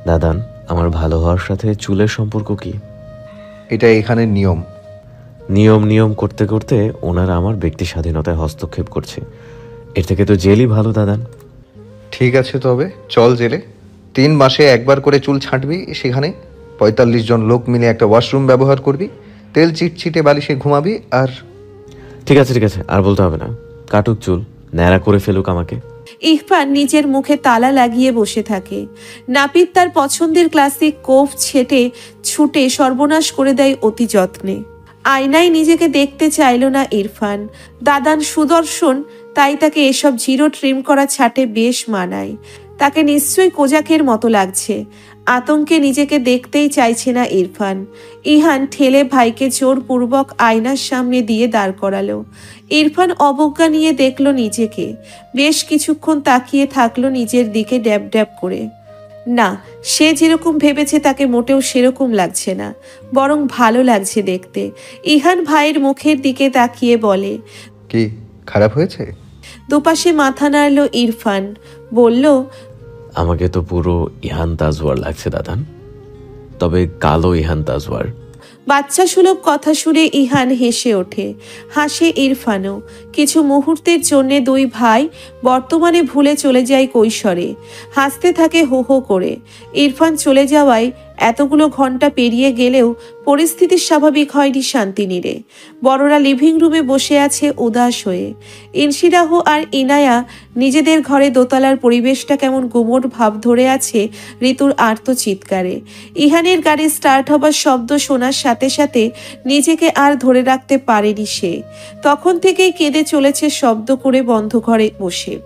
দাদান, আমার ভালো হওয়ার সাথে চুলের সম্পর্ক কি? এটা এখানে নিয়ম। নিয়ম নিয়ম করতে করতে ওনারা আমার ব্যক্তি স্বাধীনতায় হস্তক্ষেপ করছে। এর থেকে তো জেলই ভালো দাদান। ঠিক আছে, তবে চল জেলে। 3 মাসে একবার করে চুল ছাঁটবি, সেখানে 45 জন লোক মিলে একটা ওয়াশরুম ব্যবহার করবি, তেল চিটচিটে বালিশে ঘুমাবি। আর ঠিক আছে ঠিক আছে, আর বলতে হবে না। কাটুক চুল, ন্যাড়া করে ফেলুক আমাকে। ইরফান নিজের মুখে তালা লাগিয়ে বসে থাকে। নাপিত তার পছন্দের ক্লাসিক কোফ ছেটে ছুটে সর্বনাশ করে দেয় অতি যত্নে। আয়নায় নিজেকে দেখতে চাইল না ইরফান। দাদান সুদর্শন, তাই তাকে এসব জিরো ট্রিম করা ছাটে বেশ মানায়। তাকে নিশ্চয়ই কোজাকের মতো লাগছে। আতঙ্কে নিজেকে দেখতেই চাইছে না ইরফান। ইহান ঠেলে ভাইকে জোরপূর্বক আয়নার সামনে দিয়ে দাঁড় করালো। ইরফান অবজ্ঞা নিয়ে দেখল নিজেকে। বেশ কিছুক্ষণ তাকিয়ে থাকলো নিজের দিকে ড্যাব ড্যাব করে। না, সে যেরকম ভেবেছে তাকে মোটেও সেরকম লাগছে না, বরং ভালো লাগছে দেখতে। ইহান ভাইয়ের মুখের দিকে তাকিয়ে বলে, কি খারাপ হয়েছে? দুপাশে মাথা নাড়ল ইরফান, বলল, আমাকে তো পুরো ইহান তাজওয়ার লাগছে দাদান, তবে কালো ইহান তাজওয়ার। বাচ্চা সুলভ কথা শুনে ইহান হেসে ওঠে। হাসে ইরফানও। কিছু মুহূর্তের জন্যে দুই ভাই বর্তমানে ভুলে চলে যায় কৈশোরে। হাসতে থাকে হো হো করে। ইরফান চলে যাওয়ায় এতগুলো ঘন্টা পেরিয়ে গেলেও পরিস্থিতি স্বাভাবিক হয়নি শান্তিনীরে। বড়রা লিভিং রুমে বসে আছে উদাস হয়ে। ইনশিরাহ আর ইনায়া নিজেদের ঘরে দোতলার পরিবেশটা কেমন গুমোট ভাব ধরে আছে ঋতুর আর্ত চিৎকারে। ইহানের গাড়ি স্টার্ট হবার শব্দ শোনার সাথে সাথে নিজেকে আর ধরে রাখতে পারেনি সে। তখন থেকেই কেঁদে চলেছে শব্দ করে বন্ধ ঘরে বসে।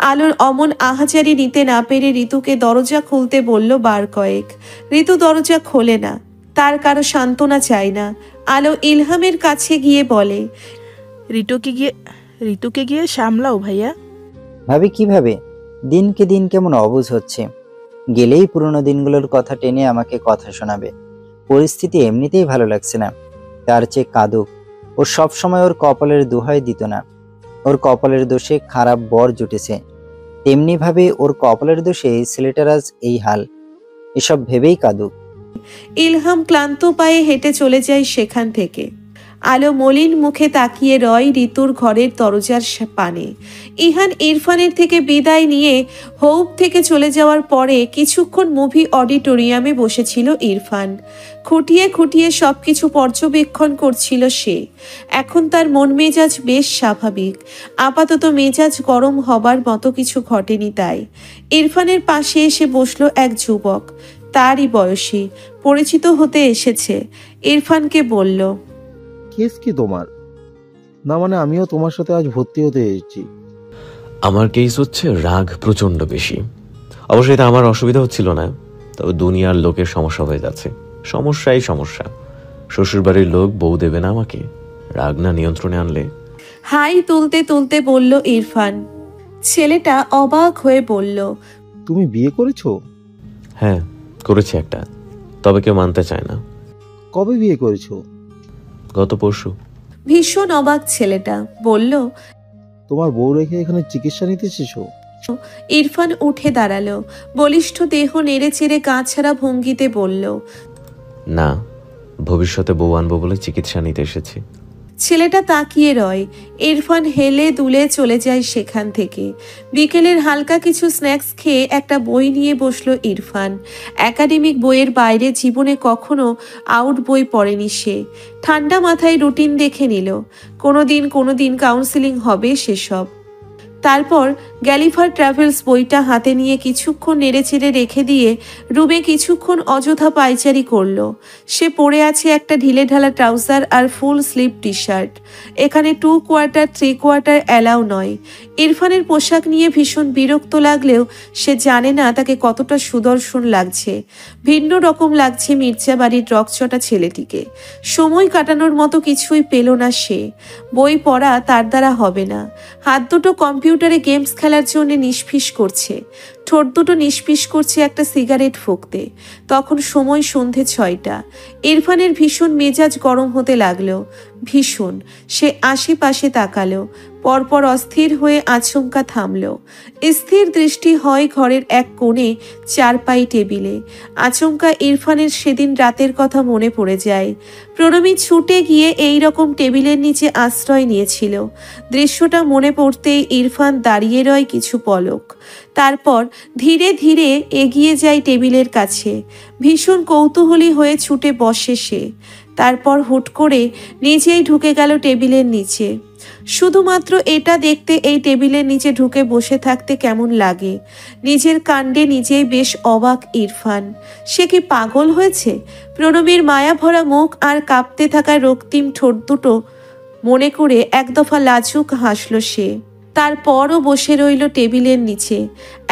আলোর অমন আহাজারি নিতে না পেরে ঋতুকে দরজা খুলতে বলল বার কয়েক। ঋতু দরজা খোলে না। তার কারো সান্ত্বনা চায় না। আলো ইলহামের কাছে গিয়ে বলে, ঋতুকে গিয়ে সামলাও ভাইয়া। ভাবি কিভাবে? দিনকে দিন কেমন অবুঝ হচ্ছে। গেলেই পুরনো দিনগুলোর কথা টেনে আমাকে কথা শোনাবে। পরিস্থিতি এমনিতেই ভালো লাগছে না, তার চেয়ে কাঁদুক। ও সবসময় ওর কপালের দোহাই দিত না। ওর কপালের দোষে খারাপ বর জুটেছে, তেমনি ভাবে ওর কপালের দোষে ছেলেটার আজ এই হাল। এসব ভেবেই কাঁদুক। ইলহাম ক্লান্ত পায়ে হেঁটে চলে যায় সেখান থেকে। আলো মলিন মুখে তাকিয়ে রয় ঋতুর ঘরের দরজার পানে। ইহান ইরফানের থেকে বিদায় নিয়ে হৌপ থেকে চলে যাওয়ার পরে কিছুক্ষণ মুভি অডিটোরিয়ামে বসেছিল ইরফান। খুঁটিয়ে খুঁটিয়ে সবকিছু পর্যবেক্ষণ করছিল সে। এখন তার মন মেজাজ বেশ স্বাভাবিক। আপাতত মেজাজ গরম হবার মতো কিছু ঘটেনি তাই। ইরফানের পাশে এসে বসলো এক যুবক, তারই বয়সী, পরিচিত হতে এসেছে। ইরফানকে বলল, কেস কি তোমার? না মানে আমিও তোমার সাথে আজ ভর্তি হতে এসেছি। আমার কেস হচ্ছে রাগ প্রচন্ড বেশি। অবশ্যই এটা আমার অসুবিধা হচ্ছিল না, তবে দুনিয়ার লোকের সমস্যা হয়ে যাচ্ছে। সমস্যাই সমস্যা। শ্বশুরবাড়ির লোক বউ দেবে না আমাকে, রাগ না নিয়ন্ত্রণে আনলে। হাই তুলতে তুলতে বলল ইরফান। ছেলেটা অবাক হয়ে বলল, তুমি বিয়ে করেছো? হ্যাঁ করেছি একটা, তবে কেউ মানতে চায় না। কবে বিয়ে করেছো? গত পরশু। ভীষণ অবাক ছেলেটা, বলল, তোমার বউ রেখে এখানে চিকিৎসা নিতে এসেছো? ইরফান উঠে দাঁড়ালো। বলিষ্ঠ দেহ নেড়ে চেড়ে গা ছাড়া ভঙ্গিতে বলল, না, ভবিষ্যতে বউ আনবো বলে চিকিৎসা নিতে এসেছি। ছেলেটা তাকিয়ে রয়। ইরফান হেলে দুলে চলে যায় সেখান থেকে। বিকেলের হালকা কিছু স্ন্যাক্স খেয়ে একটা বই নিয়ে বসলো ইরফান। একাডেমিক বইয়ের বাইরে জীবনে কখনো আউট বই পড়েনি সে। ঠান্ডা মাথায় রুটিন দেখে নিল। কোনোদিন কাউন্সেলিং হবে সেসব। তারপর গ্যালিফার ট্রাভেলস বইটা হাতে নিয়ে কিছুক্ষণ নেড়েচেড়ে রেখে দিয়ে রুমে কিছুক্ষণ অযথা পায়চারি করলো। সে পরে আছে একটা ঢিলে ঢালা ট্রাউজার আর ফুল স্লিভ টি শার্ট। এখানে 2 কোয়ার্টার 3 কোয়ার্টার অ্যালাউ নয়। ইরফানের পোশাক নিয়ে ভীষণ বিরক্ত লাগলেও সে জানে না তাকে কতটা সুদর্শন লাগছে। ভিন্ন রকম লাগছে মির্জাবাড়ির রকচটা ছেলেটিকে। সময় কাটানোর মতো কিছুই পেল না সে। বই পড়া তার দ্বারা হবে না। হাত দুটো কম্পিউটারে গেমস খেলার জন্য নিষ্ফিস করছে। ঠোঁট দুটো নিষ্পিস করছে একটা সিগারেট ফুঁকতে। তখন সময় সন্ধে 6টা। ইরফানের ভীষণ মেজাজ গরম হতে লাগলো। ভীষণ। সে আশেপাশে তাকালো, পরপর অস্থির হয়ে আচমকা থামলো। স্থির দৃষ্টি হয় ঘরের এক কোণে চারপাই টেবিলে। আচমকা ইরফানের সেদিন রাতের কথা মনে পড়ে যায়। প্রণমী ছুটে গিয়ে এই রকম টেবিলের নিচে আশ্রয় নিয়েছিল। দৃশ্যটা মনে পড়তেই ইরফান দাঁড়িয়ে রয় কিছু পলক, তারপর ধীরে ধীরে এগিয়ে যায় টেবিলের কাছে। ভীষণ কৌতূহলী হয়ে ছুটে বসে সে, তারপর হুট করে নিজেই ঢুকে গেল টেবিলের নিচে। শুধুমাত্র এটা দেখতে এই টেবিলের নিচে ঢুকে বসে থাকতে কেমন লাগে। নিজের কাণ্ডে নিজেই বেশ অবাক ইরফান। সে কি পাগল হয়েছে? প্রণবীর মায়া ভরা মুখ আর কাঁপতে থাকা রক্তিম ঠোঁট দুটো মনে করে এক দফা লাজুক হাসল সে। তারপরও বসে রইল টেবিলের নিচে।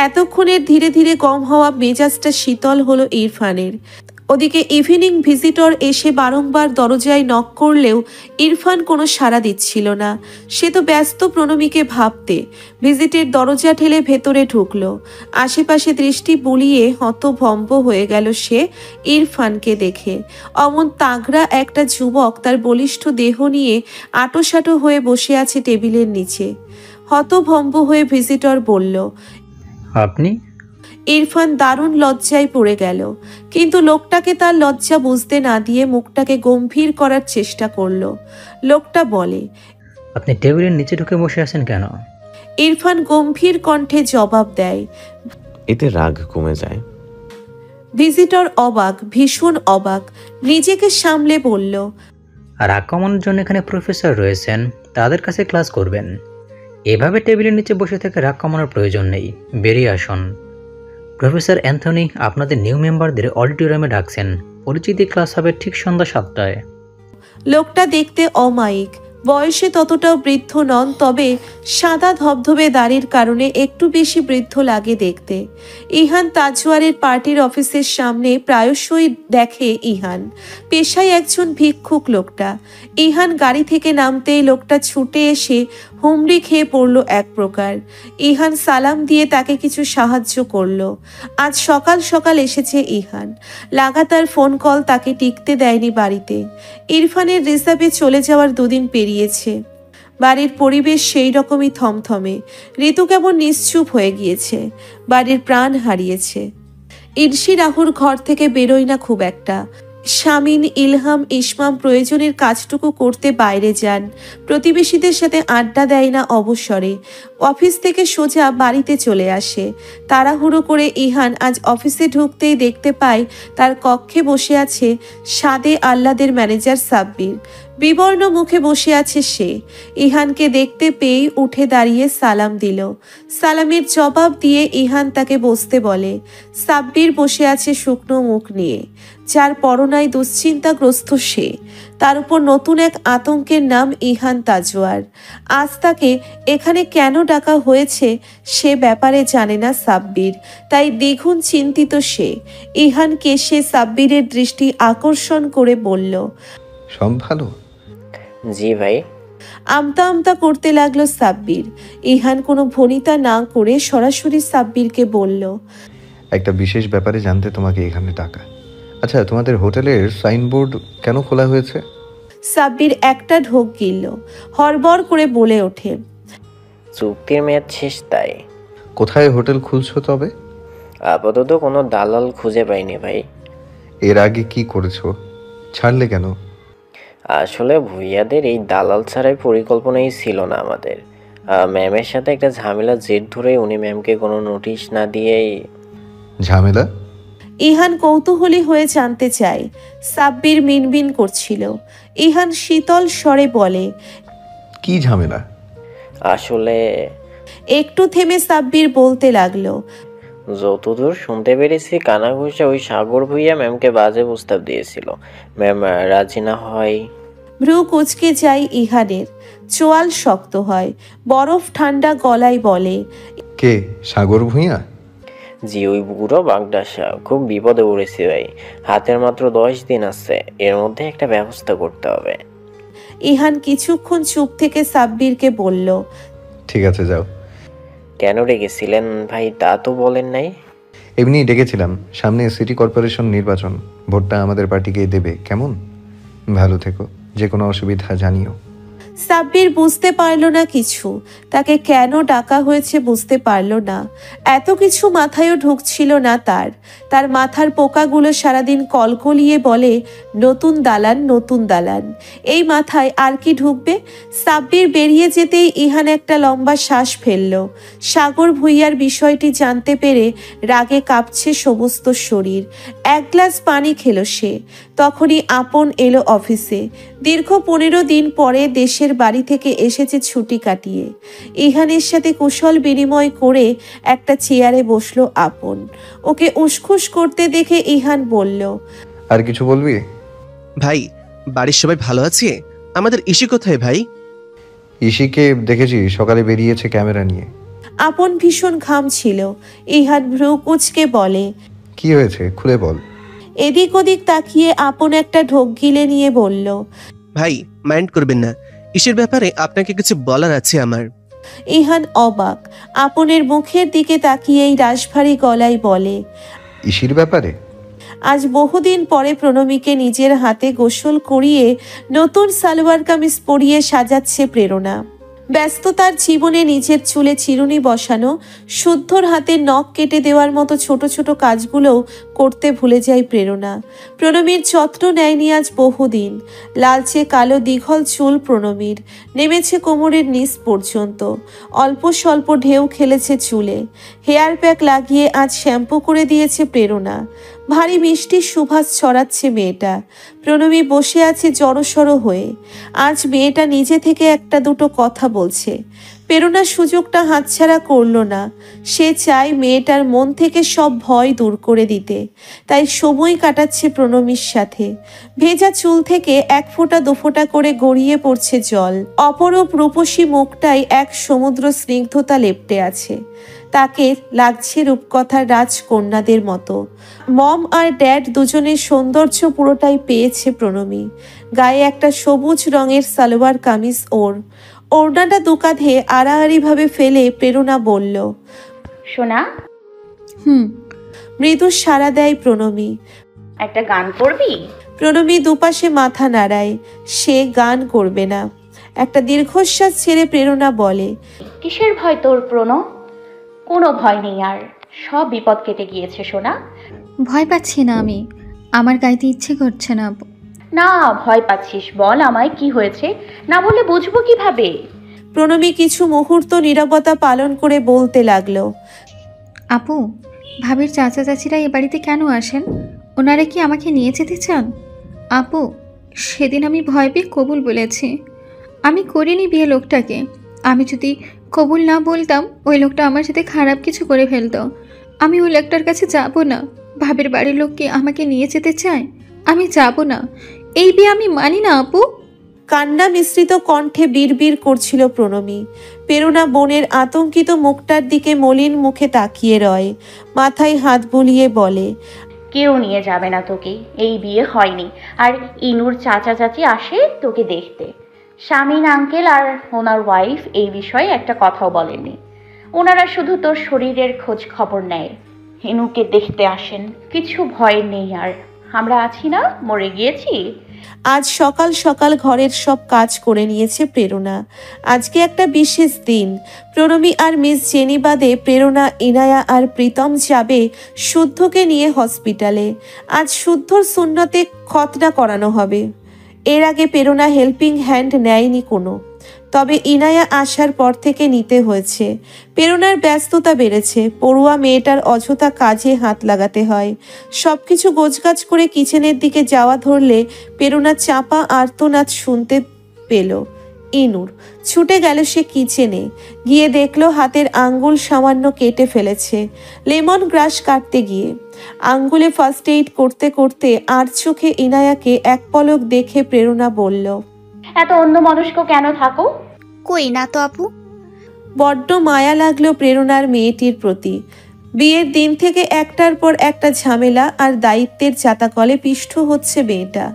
এতক্ষণের ধীরে ধীরে কম হওয়া মেজাজটা শীতল হলো ইরফানের। ওদিকে ইভিনিং ভিজিটর এসে বারংবার দরজায় নক করলেও ইরফান কোনো সাড়া দিচ্ছিল না। সে তো ব্যস্ত প্রণমীকে ভাবতে। ভিজিটের দরজা ঠেলে ভেতরে ঢুকলো। আশেপাশে দৃষ্টি বুলিয়ে হতভম্ব হয়ে গেল সে ইরফানকে দেখে। অমন তাগড়া একটা যুবক তার বলিষ্ঠ দেহ নিয়ে আঁটোসাঁটো হয়ে বসে আছে টেবিলের নিচে। হতভম্ব হয়ে ভিজিটর বলল, আপনি? ইরফান দারুণ লজ্জায় পড়ে গেল, কিন্তু লোকটাকে তার লজ্জা বুঝতে না দিয়ে মুখটাকে গম্ভীর করার চেষ্টা করলো। লোকটা বলে, আপনি টেবিলের নিচে ঢুকে বসে আছেন কেন? ইরফান গম্ভীর কণ্ঠে জবাব দেয়। এতে রাগ কমে যায়। ভিজিটর অবাক, ভীষণ অবাক। নিজেকে সামলে বলল, রাগ কমানোর জন্য এখানে প্রফেসর রয়েছেন, তাদের কাছে ক্লাস করবেন। এভাবে টেবিলের নিচে বসে থেকে রাগ কমানোর প্রয়োজন নেই, বেরিয়ে আসুন। প্রফেসর অ্যান্থনি আপনাদের নিউ মেম্বারদের অডিটোরিয়ামে ডাকছেন। পরিচিতি ক্লাস হবে ঠিক সন্ধ্যা 7টায়। লোকটা দেখতে অমায়িক, বয়সে ততটাও বৃদ্ধ নন, তবে সাদা ধবধবে দাড়ির কারণে একটু বেশি বৃদ্ধ লাগে দেখতে। ইহান তাজওয়ারের পার্টির অফিসের সামনে প্রায়শই দেখে ইহান। পেশায় একজন ভিক্ষুক লোকটা। ইহান গাড়ি থেকে নামতেই লোকটা ছুটে এসে হুমড়ি খেয়ে পড়ল এক প্রকার। ইহান সালাম দিয়ে তাকে কিছু সাহায্য করলো। আজ সকাল সকাল এসেছে ইহান। লাগাতার ফোন কল তাকে টিকতে দেয়নি বাড়িতে। ইরফানের রিজার্ভে চলে যাওয়ার 2 দিন পেরিয়েছে। বাড়ির পরিবেশ সেই রকমই থমথমে। ঋতু কেমন নিশ্চুপ হয়ে গিয়েছে, বাড়ির প্রাণ হারিয়েছে। ইরশি রাহুর ঘর থেকে বেরোয় না খুব একটা। শামিন, ইলহাম, ইসমাম প্রয়োজনের কাজটুকু করতে বাইরে যান। প্রতিবেশীদের সাথে আড্ডা দেয় না অবসরে। অফিস থেকে সোজা বাড়িতে চলে আসে। তাড়াহুড়ো করে ইহান আজ অফিসে ঢুকতেই দেখতে পায় তার কক্ষে বসে আছে সাদে আহ্লাদের ম্যানেজার সাব্বির। বিবর্ণ মুখে বসে আছে সে। ইহানকে দেখতে পেয়েই উঠে দাঁড়িয়ে সালাম দিল। সালামের জবাব দিয়ে ইহান তাকে বসতে বলে। সাব্বির বসে আছে শুকনো মুখ নিয়ে, যার পরনায় দুশ্চিন্তাগ্রস্ত সে। তার উপর নতুন এক আতঙ্কের নাম ইহান তাজওয়ার। আজ তাকে এখানে কেন ডাকা হয়েছে সে ব্যাপারে জানে না সাব্বির, তাই দ্বিগুণ চিন্তিত সে। ইহানকে সে সাব্বিরের দৃষ্টি আকর্ষণ করে বলল, সব ভালো? জি ভাই। আমতা আমতা করতে লাগলো সাব্বির। ইহান কোনো ভনিতা না করে সরাসরি সাব্বিরকে বলল, একটা বিশেষ ব্যাপারে জানতে তোমাকে এখানে ডাকা। আচ্ছা, তোমাদের হোটেলের সাইনবোর্ড কেন খোলা হয়েছে? সাব্বির একটা ঢোক গিলল, হড়বড় করে বলে ওঠে, চুক্তির মেয়াদ শেষ তাই। কোথায় হোটেল খুলছো তবে? আপাতত কোনো দালাল খুঁজে পাইনি ভাই। এর আগে কি করেছো? ছাড়লে কেন? আসলে ভুইয়াদের এই দালাল ছাড়াই পরিকল্পনাই ছিল না আমাদের। ম্যামের সাথে একটা ঝামেলা জের ধরে উনি ম্যামকে কোনো নোটিশ না দিয়েই। ঝামেলা? ইহান কৌতূহলী হয়ে জানতে চায়। সাব্বির মিনমিন করছিল। ইহান শীতল স্বরে বলে, কি ঝামেলা? আসলে একটু থেমে সাব্বির বলতে লাগলো, যতদূর শুনতে পেরেছি কানাঘুষা ওই সাগর ভুইয়া ম্যামকে বাজে প্রস্তাব দিয়েছিল। ম্যাম রাজি না হয়। ভ্রু কুচকে যায় ইহানের, চোয়াল শক্ত হয়, বরফ ঠান্ডা গলায় বলে, কে? সাগর ভূঁইয়া? জি, ওই বুড়ো বাগডাসা খুব বিপদে পড়েছে ভাই। হাতের মাত্র 10 দিন আছে, এর মধ্যে একটা ব্যবস্থা করতে হবে। ইহান কিছুক্ষণ চুপ থেকে সাব্বিরকে বলল, ঠিক আছে, যাও। কেন রেগেছিলেন ভাই তা তো বলেন নাই। এমনি ডেকেছিলাম, সামনে সিটি কর্পোরেশন নির্বাচন, ভোটটা আমাদের পার্টিকে দেবে, কেমন? ভালো থেকো। যে কোনো অসুবিধা জানিও। সাব্বির বুঝতে পারল না কিছু, তাকে কেন ডাকা হয়েছে বুঝতে পারল না। এত কিছু মাথায়ও ঢুকছিল না তার। তার মাথার পোকাগুলো সারাদিন কলকলিয়ে বলে নতুন দালান, নতুন দালান। এই মাথায় আর কি ঢুকবে? সাব্বির বেরিয়ে যেতেই ইহান একটা লম্বা শ্বাস ফেলল। সাগর ভুঁইয়ার বিষয়টি জানতে পেরে রাগে কাঁপছে সমস্ত শরীর। এক গ্লাস পানি খেল সে। তখনই আপন এলো অফিসে। দীর্ঘ 15 দিন পরে দেশের বাড়ি থেকে এসেছে ছুটি কাটিয়ে। ইহানের সাথে কুশল বিনিময় করে একটা চেয়ারে বসলো আপন। ওকে উসখুস করতে দেখে ইহান বলল, আর কিছু বলবি? ভাই, বাড়ির সবাই ভালো আছে? আমাদের ইসি কোথায় ভাই? ইসিকে দেখেছি, সকালে বেরিয়েছে ক্যামেরা নিয়ে। আপন ভীষণ ঘামছিল। ইহান ভ্রু কুঁচকে বলে, কি হয়েছে খুলে বল। এদিক ওদিক তাকিয়ে আপন একটা ঢোক গিলে নিয়ে বলল, ভাই মাইন্ড করবেন না, ইসির ব্যাপারে আপনাকে কিছু বলার আছে আমার। ইহান অবাক। আপনের মুখের দিকে তাকিয়েই রাশভারী গলায় বলে, ইসির ব্যাপারে? আজ বহুদিন পরে প্রণমীকে নিজের হাতে গোসল করিয়ে নতুন সালোয়ার কামিজ পরিয়ে সাজাচ্ছে প্রেরণা। ব্যস্ততার জীবনে নিজের চুলে চিরুনি বসানো, শুদ্ধর হাতে নখ কেটে দেওয়ার মতো ছোট ছোট কাজগুলোও করতে ভুলে যায় প্রেরণা। প্রণমীর যত্ন নেয়নি আজ বহুদিন। লালচে কালো দীঘল চুল প্রণমীর, নেমেছে কোমরের নিচ পর্যন্ত। অল্প স্বল্প ঢেউ খেলেছে চুলে। হেয়ার প্যাক লাগিয়ে আজ শ্যাম্পু করে দিয়েছে প্রেরণা। ভারী মিষ্টি সুভাষ ছড়াচ্ছে মেয়েটা। প্রণমী বসে আছে জড়সড় হয়ে। আজ মেয়েটা নিজে থেকে একটা দুটো কথা বলছে। প্রেরণা সুযোগটা হাতছাড়া করলো না। সে চায় মেয়েটার মন থেকে সব ভয় দূর করে দিতে। তাই সময় কাটাচ্ছে প্রণমীর সাথে। ভেজা চুল থেকে 1 ফোঁটা 2 ফোঁটা করে গড়িয়ে পড়ছে জল। অপরূপ রূপসী মুখটাই এক সমুদ্র স্নিগ্ধতা লেপ্টে আছে। তাকে লাগছে রূপকথার রাজকন্যাদের মতো। মম আর ড্যাড দুজনের সৌন্দর্য পুরোটাই পেয়েছে প্রণমী। গায়ে একটা সবুজ রঙের সালোয়ার কামিজ ওর। ওড়নাটা দুকাঁধে আড়াআড়িভাবে ফেলে প্রেরণা বলল, সোনা। মৃদু সাড়া দেয় প্রণমী। একটা গান করবি? প্রণমী দুপাশে মাথা নাড়ায়। সে গান করবে না। একটা দীর্ঘশ্বাস ছেড়ে প্রেরণা বলে, কিসের ভয় তোর প্রণব? কোনো ভয় নেই আর, সব বিপদ কেটে গিয়েছে সোনা। ভয় পাচ্ছি না আমি, আমার গাইতে ইচ্ছে করছে না। না ভয় পাচ্ছিস, বল আমায় কি হয়েছে, না বলে বুঝবো কিভাবে? প্রণমী কিছু মুহূর্ত নীরবতা পালন করে বলতে লাগলো, আপু, ভাবির চাচা চাচিরা এ বাড়িতে কেন আসেন? ওনারা কি আমাকে নিয়ে যেতে চান? আপু, সেদিন আমি ভয় পেয়ে কবুল বলেছি। আমি করিনি বিয়ে লোকটাকে। আমি যদি কবুল না বলতাম ওই লোকটা আমার সাথে খারাপ কিছু করে ফেলতো। আমি ওই লোকটার কাছে যাব না। ভাবির বাড়ির লোক কি আমাকে নিয়ে যেতে চায়? আমি যাব না। এই বিয়ে আমি মানি না আপু। কান্না মিশ্রিত কণ্ঠে বিড়বিড় করছিল প্রণমী। প্রেরণা বোনের আতঙ্কিত মুখটার দিকে মলিন মুখে তাকিয়ে রয়। মাথায় হাত বুলিয়ে বলে, কেউ নিয়ে যাবে না তোকে, এই বিয়ে হয়নি। আর ইনুর চাচা চাচি আসে তোকে দেখতে। শামিন আঙ্কেল আর ওনার ওয়াইফ এই বিষয়ে একটা কথাও বলেননি। ওনারা শুধু তোর শরীরের খোঁজ খবর নেয়, ইনুকে দেখতে আসেন। কিছু ভয় নেই আর, আমরা আছি না, মরে গিয়েছি। আজ সকাল সকাল ঘরের সব কাজ করে নিয়েছে প্রেরণা। আজকে একটা বিশেষ দিন। প্রণমী আর মিস জেনি বাদে প্রেরণা, ইনায়া আর প্রীতম যাবে শুদ্ধকে নিয়ে হসপিটালে। আজ শুদ্ধর সুন্নতে খতনা করানো হবে। এর আগে প্রেরণা হেল্পিং হ্যান্ড নেয়নি কোনো, তবে ইনায়া আসার পর থেকে নিতে হয়েছে। প্রেরণার ব্যস্ততা বেড়েছে। পড়ুয়া মেয়েটার অযথা কাজে হাত লাগাতে হয়। সবকিছু গোছগাছ করে কিচেনের দিকে যাওয়া ধরলে প্রেরণা চাপা আর্তনাদ শুনতে পেল। ইনুর ছুটে গেল সে কিচেনে। গিয়ে দেখলো হাতের আঙ্গুল সামান্য কেটে ফেলেছে লেমন গ্রাস কাটতে গিয়ে। আঙ্গুলে ফার্স্ট এইড করতে করতে আর চোখে ইনায়াকে এক পলক দেখে প্রেরণা বলল, এত অন্যমনস্ক কেন থাকো? কই না তো আপু। বড্ড মায়া লাগলো প্রেরণার মেয়েটির প্রতি। বিয়ের দিন থেকে একটার পর একটা ঝামেলা আর দায়িত্বের চাতাকলে পিষ্ট হচ্ছে মেয়েটা।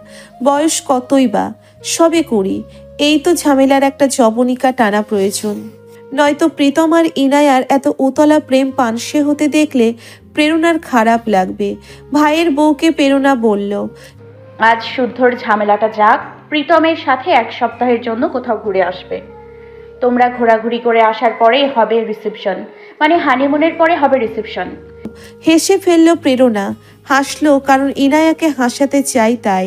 বয়স কতই বা, সবে 20। এই তো ঝামেলার একটা জবনিকা টানা প্রয়োজন। নয়তো প্রীতম আর ইনায়ার এত উতলা প্রেম পানসে হতে দেখলে প্রেরণার খারাপ লাগবে। ভাইয়ের বউকে প্রেরণা বলল, আজ শুদ্ধর ঝামেলাটা যাক, প্রীতমের সাথে 1 সপ্তাহের জন্য কোথাও ঘুরে আসবে। তোমরা ঘোরাঘুরি করে আসার পরেই হবে রিসেপশন, মানে হানিমুনের পরে হবে রিসেপশন। হেসে ফেলল প্রেরণা। হাসলো কারণ ইনায়াকে হাসাতে চাই তাই।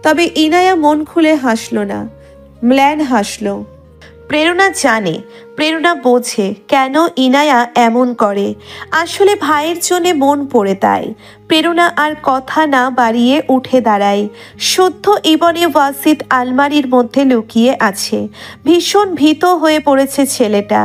তবে ইনায়া মন খুলে হাসলো না, ম্ল্যান হাসলো। প্রেরণা জানে, প্রেরণা বোঝে কেন ইনায়া এমন করে। আসলে ভাইয়ের জন্যে মন পড়ে তাই। প্রেরণা আর কথা না বাড়িয়ে উঠে দাঁড়ায়। শুদ্ধ ইবনে ওয়াসিদ আলমারির মধ্যে লুকিয়ে আছে। ভীষণ ভীত হয়ে পড়েছে ছেলেটা।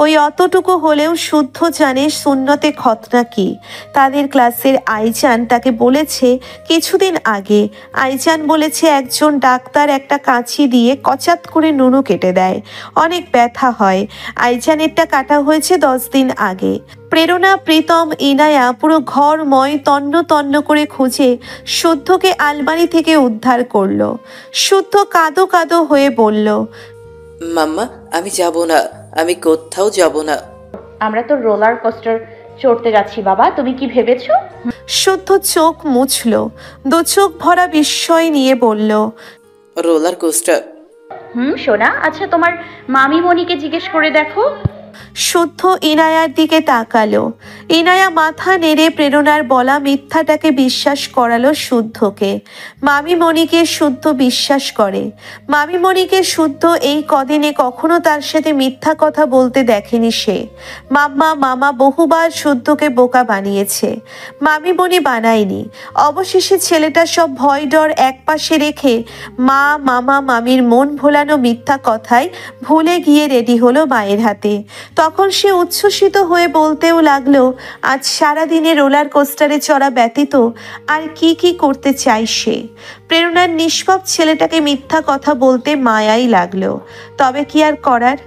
ওই অতটুকু হলেও শুদ্ধ জানে সুন্নতে খতনা কি। তাদের ক্লাসের আইজান তাকে বলেছে কিছুদিন আগে। আইজান বলেছে একজন ডাক্তার একটা কাঁচি দিয়ে কচাত করে নুনু কেটে দেয়, অনেক ব্যথা হয়। আইজানেরটা কাটা হয়েছে 10 দিন আগে। প্রেরণা, প্রীতম, ইনায়া পুরো ঘরময় তন্ন তন্ন করে খুঁজে শুদ্ধকে আলমারি থেকে উদ্ধার করলো। শুদ্ধ কাঁদো কাঁদো হয়ে বলল, মাম্মা আমি যাব না, আমি কোথাও যাব না। আমরা তো রোলার কোস্টার চড়তে যাচ্ছি বাবা, তুমি কি ভেবেছো? শুদ্ধ চোখ মুছল, 2 চোখ ভরা বিস্ময় নিয়ে বলল, রোলার কোস্টার? সোনা, আচ্ছা তোমার মামিমণিকে জিজ্ঞেস করে দেখো। শুদ্ধ ইনায়ার দিকে তাকালো। ইনায়া মাথা নেড়ে প্রেরণার বলা মিথ্যাটাকে বিশ্বাস করালো শুদ্ধকে। মামিমণিকে শুদ্ধ বিশ্বাস করে। মামিমণিকে শুদ্ধ এই কদিনে কখনো তার সাথে মিথ্যা কথা বলতে দেখেনি সে। মাম্মা মামা বহুবার শুদ্ধকে বোকা বানিয়েছে, মামিমণি বানায়নি। অবশেষে ছেলেটা সব ভয় ডর একপাশে রেখে মা মামা মামির মন ভোলানো মিথ্যা কথায় ভুলে গিয়ে রেডি হলো মায়ের হাতে। তখন সে উচ্ছ্বসিত হয়ে বলতেও লাগলো আজ সারাদিনে রোলার কোস্টারে চড়া ব্যতীত আর কি কি করতে চাই সে। প্রেরণার নিষ্পাপ ছেলেটাকে মিথ্যা কথা বলতে মায়াই লাগলো। তবে কি আর করার,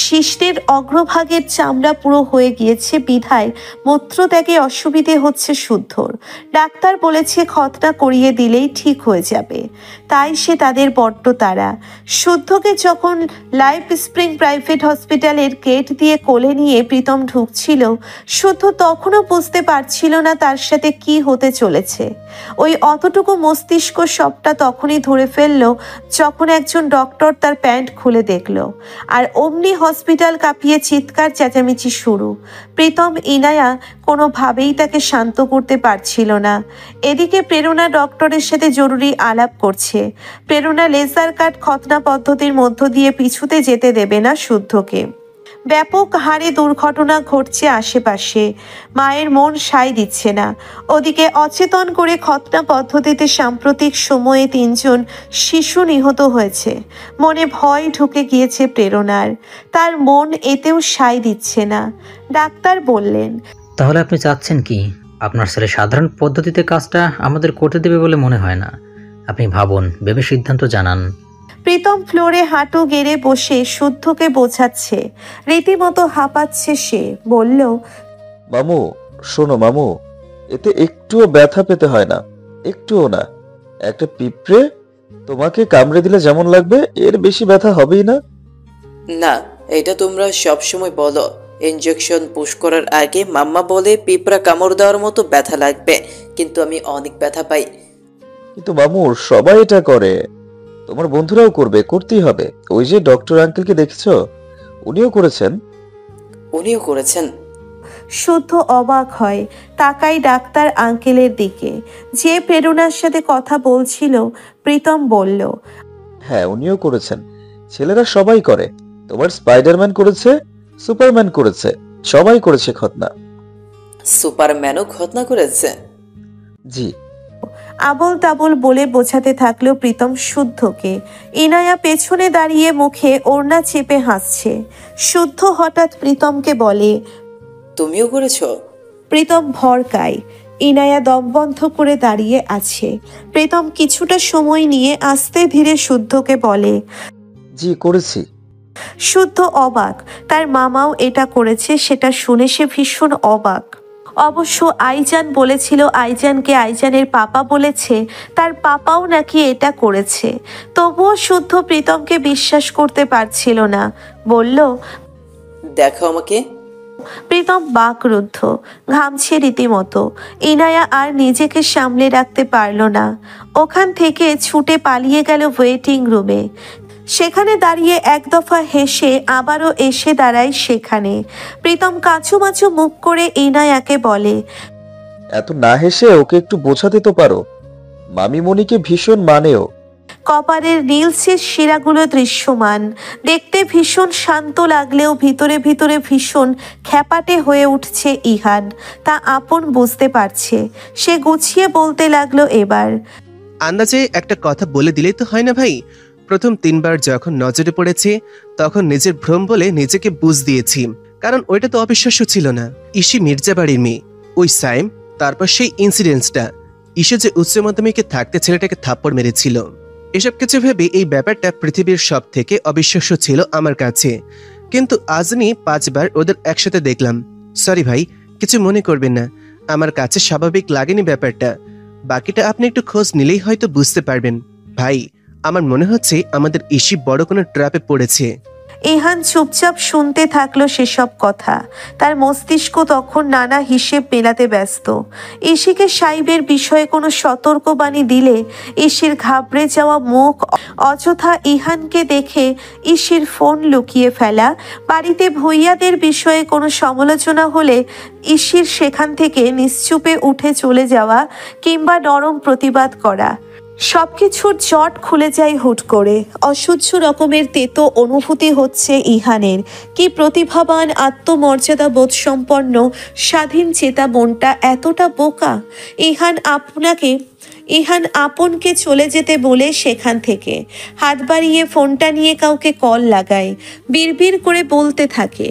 শিষ্টের অগ্রভাগের চামড়া পুরো হয়ে গিয়েছে বিধায় মূত্রত্যাগে অসুবিধে হচ্ছে শুদ্ধর। ডাক্তার বলেছে খতনা করিয়ে দিলেই ঠিক হয়ে যাবে। তাই সে তাদের বড্ড তাড়া। শুদ্ধকে যখন লাইফ স্প্রিং প্রাইভেট হসপিটালের গেট দিয়ে কোলে নিয়ে প্রীতম ঢুকছিল, শুদ্ধ তখনও বুঝতে পারছিল না তার সাথে কি হতে চলেছে। ওই অতটুকু মস্তিষ্ক সবটা তখনই ধরে ফেললো যখন একজন ডক্টর তার প্যান্ট খুলে দেখলো। আর অমনি হসপিটাল কাঁপিয়ে চিৎকার চেঁচামেচি শুরু। প্রীতম, ইনায়া কোনোভাবেই তাকে শান্ত করতে পারছিল না। এদিকে প্রেরণা ডক্টরের সাথে জরুরি আলাপ করছে। প্রেরণা লেজার কাট খতনা পদ্ধতির মধ্য দিয়ে পিছুতে যেতে দেবে না শুদ্ধকে। ব্যাপক হারে দুর্ঘটনা ঘটছে আশেপাশে, মায়ের মন সায় দিচ্ছে না। ওদিকে অচেতন করে খতনা পদ্ধতিতে সাম্প্রতিক সময়ে 3 জন শিশু নিহত হয়েছে। মনে ভয় ঢুকে গিয়েছে প্রেরণার। তার মন এতেও সায় দিচ্ছে না। ডাক্তার বললেন, তাহলে আপনি চাচ্ছেন কি? আপনার ছেলে সাধারণ পদ্ধতিতে কাজটা আমাদের করতে দেবে বলে মনে হয় না। আপনি ভাবুন, ভেবে সিদ্ধান্ত জানান। প্রীতম ফ্লোরে হাঁটু গেড়ে বসে শুদ্ধকে বোঝাচ্ছে। রীতিমতো হাঁপাচ্ছে সে। বলল, মামু শোনো মামু, এতে একটুও ব্যথা পেতে হয় না, একটুও না। একটা পিঁপড়ে তোমাকে কামড়ে দিলে যেমন লাগবে এর বেশি ব্যথা হবেই না। না, এটা তোমরা সব সময় বলো। ইনজেকশন পুশ করার আগে মাম্মা বলে পিঁপড়া কামড় দেওয়ার মতো ব্যথা লাগবে, কিন্তু আমি অনেক ব্যথা পাই। কিন্তু মামু সবাই এটা করে, তোমার বন্ধুরাও করবে, করতেই হবে। ওই যে ডক্টর আঙ্কেলকে দেখেছো, উনিও করেছেন। উনিও করেছেন? শুদ্ধ অবাক হয়, তাকাই ডাক্তার আঙ্কেলের দিকে। যে প্রেরণার সাথে কথা বলছিল, প্রীতম বলল, হ্যাঁ উনিও করেছেন। ছেলেরা সবাই করে। তোমার স্পাইডারম্যান করেছে, সুপারম্যান করেছে, সবাই করেছে খতনা। সুপারম্যানও খতনা করেছে? জি। আবল তাবল বলে বোঝাতে থাকলো প্রীতম শুদ্ধকে। ইনায়া পেছনে দাঁড়িয়ে মুখে ওড়না চেপে হাসছে। শুদ্ধ হঠাৎ প্রীতমকে বলে, তুমিও করেছো? প্রীতম ভরকায়। ইনায়া দম বন্ধ করে দাঁড়িয়ে আছে। প্রীতম কিছুটা সময় নিয়ে আস্তে ধীরে শুদ্ধকে বলে, জি করেছি। শুদ্ধ অবাক। তার মামাও এটা করেছে সেটা শুনে সে ভীষণ অবাক। অবশ্য আইজান বলেছিল আইজানকে আইজানের পাপা বলেছে তার পাপাও নাকি এটা করেছে। তবুও শুদ্ধ প্রীতমকে বিশ্বাস করতে পারছিল না। বলল, দেখো আমাকে। প্রীতম বাকরুদ্ধ, ঘামছে রীতিমতো। ইনায়া আর নিজেকে সামলে রাখতে পারল না, ওখান থেকে ছুটে পালিয়ে গেল ওয়েটিং রুমে। সেখানে দাঁড়িয়ে এক দফা হেসে আবারও এসে দাঁড়ায় সেখানে। প্রীতম কাঁচুমাচু মুখ করে ইনায়াকে বলে, এত না হেসে ওকে একটু বোঝাতে তো পারো, মামিমণিকে ভীষণ মানেও। কপালের নীলসের শিরাগুলো দৃশ্যমান, দেখতে ভীষণ শান্ত লাগলেও ভিতরে ভিতরে ভীষণ খ্যাপাটে হয়ে উঠছে ইহান। তা আপন বুঝতে পারছে। সে গুছিয়ে বলতে লাগলো এবার, আন্দাজে একটা কথা বলে দিলেই তো হয় না ভাই। প্রথম 3 বার যখন নজরে পড়েছে তখন নিজের ভ্রম বলে নিজেকে বুঝ দিয়েছি, কারণ ওইটা তো অবিশ্বাস্য ছিল না। ইসি মির্জা বাড়ির মেয়ে, ওই সাইম, তারপর সেই ইনসিডেন্টসটা, ইসে যে উচ্চ মাধ্যমিকে থাকতে ছেলেটাকে থাপ্পড় মেরেছিল, এসব কিছু ভেবে এই ব্যাপারটা পৃথিবীর সব থেকে অবিশ্বাস্য ছিল আমার কাছে। কিন্তু আজ নিয়ে 5 বার ওদের একসাথে দেখলাম। সরি ভাই, কিছু মনে করবেন না, আমার কাছে স্বাভাবিক লাগেনি ব্যাপারটা। বাকিটা আপনি একটু খোঁজ নিলেই হয়তো বুঝতে পারবেন। ভাই, আমার মনে হচ্ছে আমাদের ইসি বড় কোনো ট্র্যাপে পড়েছে। ইহান চুপচাপ শুনতে থাকলো সেসব কথা। তার মস্তিষ্ক তখন নানা হিসেব মেলাতে ব্যস্ত। ইসিকে সাইবের বিষয়ে কোনো সতর্কবাণী দিলে ইসির ঘাবড়ে যাওয়া মুখ, অযথা ইহানকে দেখে ইসির ফোন লুকিয়ে ফেলা, বাড়িতে ভূঁইয়াদের বিষয়ে কোনো সমালোচনা হলে ইসির সেখান থেকে নিশ্চুপে উঠে চলে যাওয়া কিংবা নরম প্রতিবাদ করা, সবকিছুর জট খুলে যায় হুট করে। অসহ্য রকমের তেতো অনুভূতি হচ্ছে ইহানের। কি প্রতিভাবান, আত্মমর্যাদা বোধ সম্পন্ন, স্বাধীন চেতা মনটা এতটা বোকা। ইহান আপনকে চলে যেতে বলে সেখান থেকে হাত বাড়িয়ে ফোনটা নিয়ে কাউকে কল লাগায়, বিড়বিড় করে বলতে থাকে,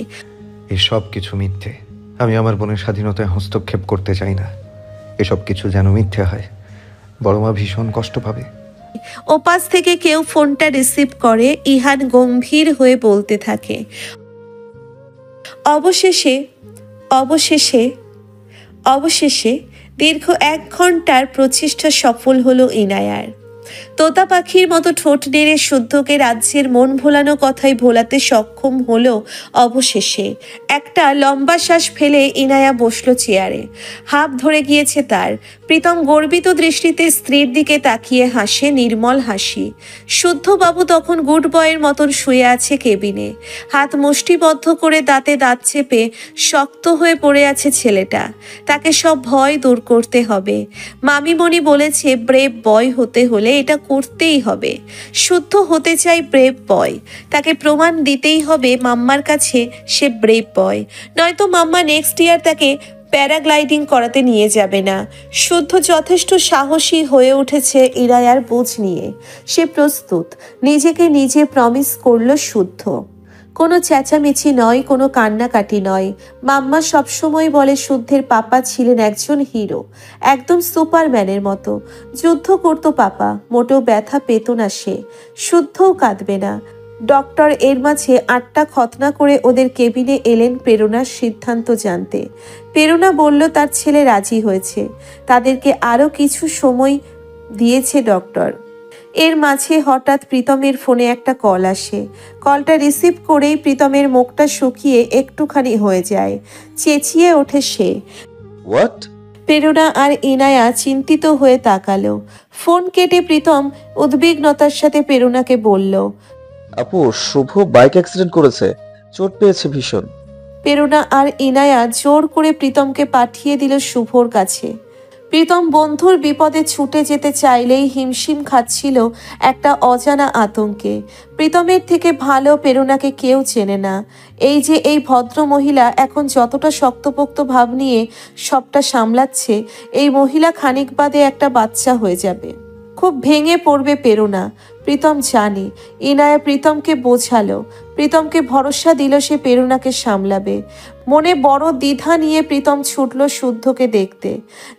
এসব কিছু মিথ্যে। আমি আমার বোনের স্বাধীনতায় হস্তক্ষেপ করতে চাই না। এসব কিছু যেন মিথ্যে হয়, বড় মা ভীষণ কষ্ট পাবে। ওপাশ থেকে কেউ ফোনটা রিসিভ করে। ইহান গম্ভীর হয়ে বলতে থাকে, অবশেষে দীর্ঘ 1 ঘন্টার প্রচেষ্টা সফল হলো ইনায়ার। তোতা পাখির মতো ঠোঁট নেড়ে শুদ্ধকে রাজ্যের মন ভোলানো কথাই ভোলাতে সক্ষম হলো অবশেষে। একটা লম্বা শ্বাস ফেলে ইনায়া বসলো চেয়ারে। হাঁপ ধরে গিয়েছে তার। প্রীতম গর্বিত দৃষ্টিতে স্ত্রীর দিকে তাকিয়ে হাসে নির্মল হাসি। শুদ্ধবাবু তখন গুড বয়ের মতন শুয়ে আছে কেবিনে। হাত মুষ্টিবদ্ধ করে দাঁতে দাঁত চেপে শক্ত হয়ে পড়ে আছে ছেলেটা। তাকে সব ভয় দূর করতে হবে। মামিমণি বলেছে ব্রেভ বয় হতে হলে এটা করতেই হবে। শুদ্ধ হতে চাই ব্রেভ বয়, তাকে প্রমাণ দিতেই হবে মাম্মার কাছে সে ব্রেভ বয়, নয়তো মাম্মা নেক্সট ইয়ার তাকে প্যারাগ্লাইডিং করাতে নিয়ে যাবে না। শুদ্ধ যথেষ্ট সাহসী হয়ে উঠেছে ইরায়ার বোঝ নিয়ে। সে প্রস্তুত। নিজেকে নিজে প্রমিস করলো শুদ্ধ। কোনো চেঁচামেচি নয়, কোনো কান্নাকাটি নয়। মাম্মা সবসময় বলে শুদ্ধের পাপা ছিলেন একজন হিরো, একদম সুপারম্যানের মতো। যুদ্ধ করতো পাপা, মোটেও ব্যথা পেত না সে। শুদ্ধও কাঁদবে না। ডক্টর এর মাঝে 8টা খতনা করে ওদের কেবিনে এলেন প্রেরণার সিদ্ধান্ত জানতে। প্রেরণা বলল তার ছেলে রাজি হয়েছে। তাদেরকে আরও কিছু সময় দিয়েছে ডক্টর। এর মাঝে হঠাৎ প্রীতমের ফোনে একটা কল আসে। কলটা রিসিভ করেই প্রীতমের মুখটা শুকিয়ে একটুখানি হয়ে যায়। চেঁচিয়ে ওঠে সে। হোয়াট? প্রেরণা আর ইনায়া চিন্তিত হয়ে তাকালো। ফোন কেটে প্রীতম উদ্বিগ্নতার সাথে প্রেরণাকে বলল, আপু, শুভ বাইক অ্যাক্সিডেন্ট করেছে, চোট পেয়েছে ভীষণ। প্রেরণা আর ইনায়া জোর করে প্রীতমকে পাঠিয়ে দিল শুভর কাছে। প্রীতম বন্ধুর বিপদে ছুটে যেতে চাইলেই হিমশিম খাচ্ছিল একটা অজানা আতঙ্কে। প্রীতমের থেকে ভালো প্রেরণাকে কেউ চেনে না। এই ভদ্র মহিলা এখন যতটা শক্তপোক্ত ভাব নিয়ে সবটা সামলাচ্ছে, এই মহিলা খানিক বাদে একটা বাচ্চা হয়ে যাবে। খুব ভেঙে পড়বে প্রেরণা। প্রীতম জানে। ইনায়া প্রীতমকে বোঝালো, প্রীতমকে ভরসা দিল সে প্রেরণাকে সামলাবে। মনে বড় দ্বিধা নিয়ে প্রীতম ছুটল শুদ্ধকে দেখতে।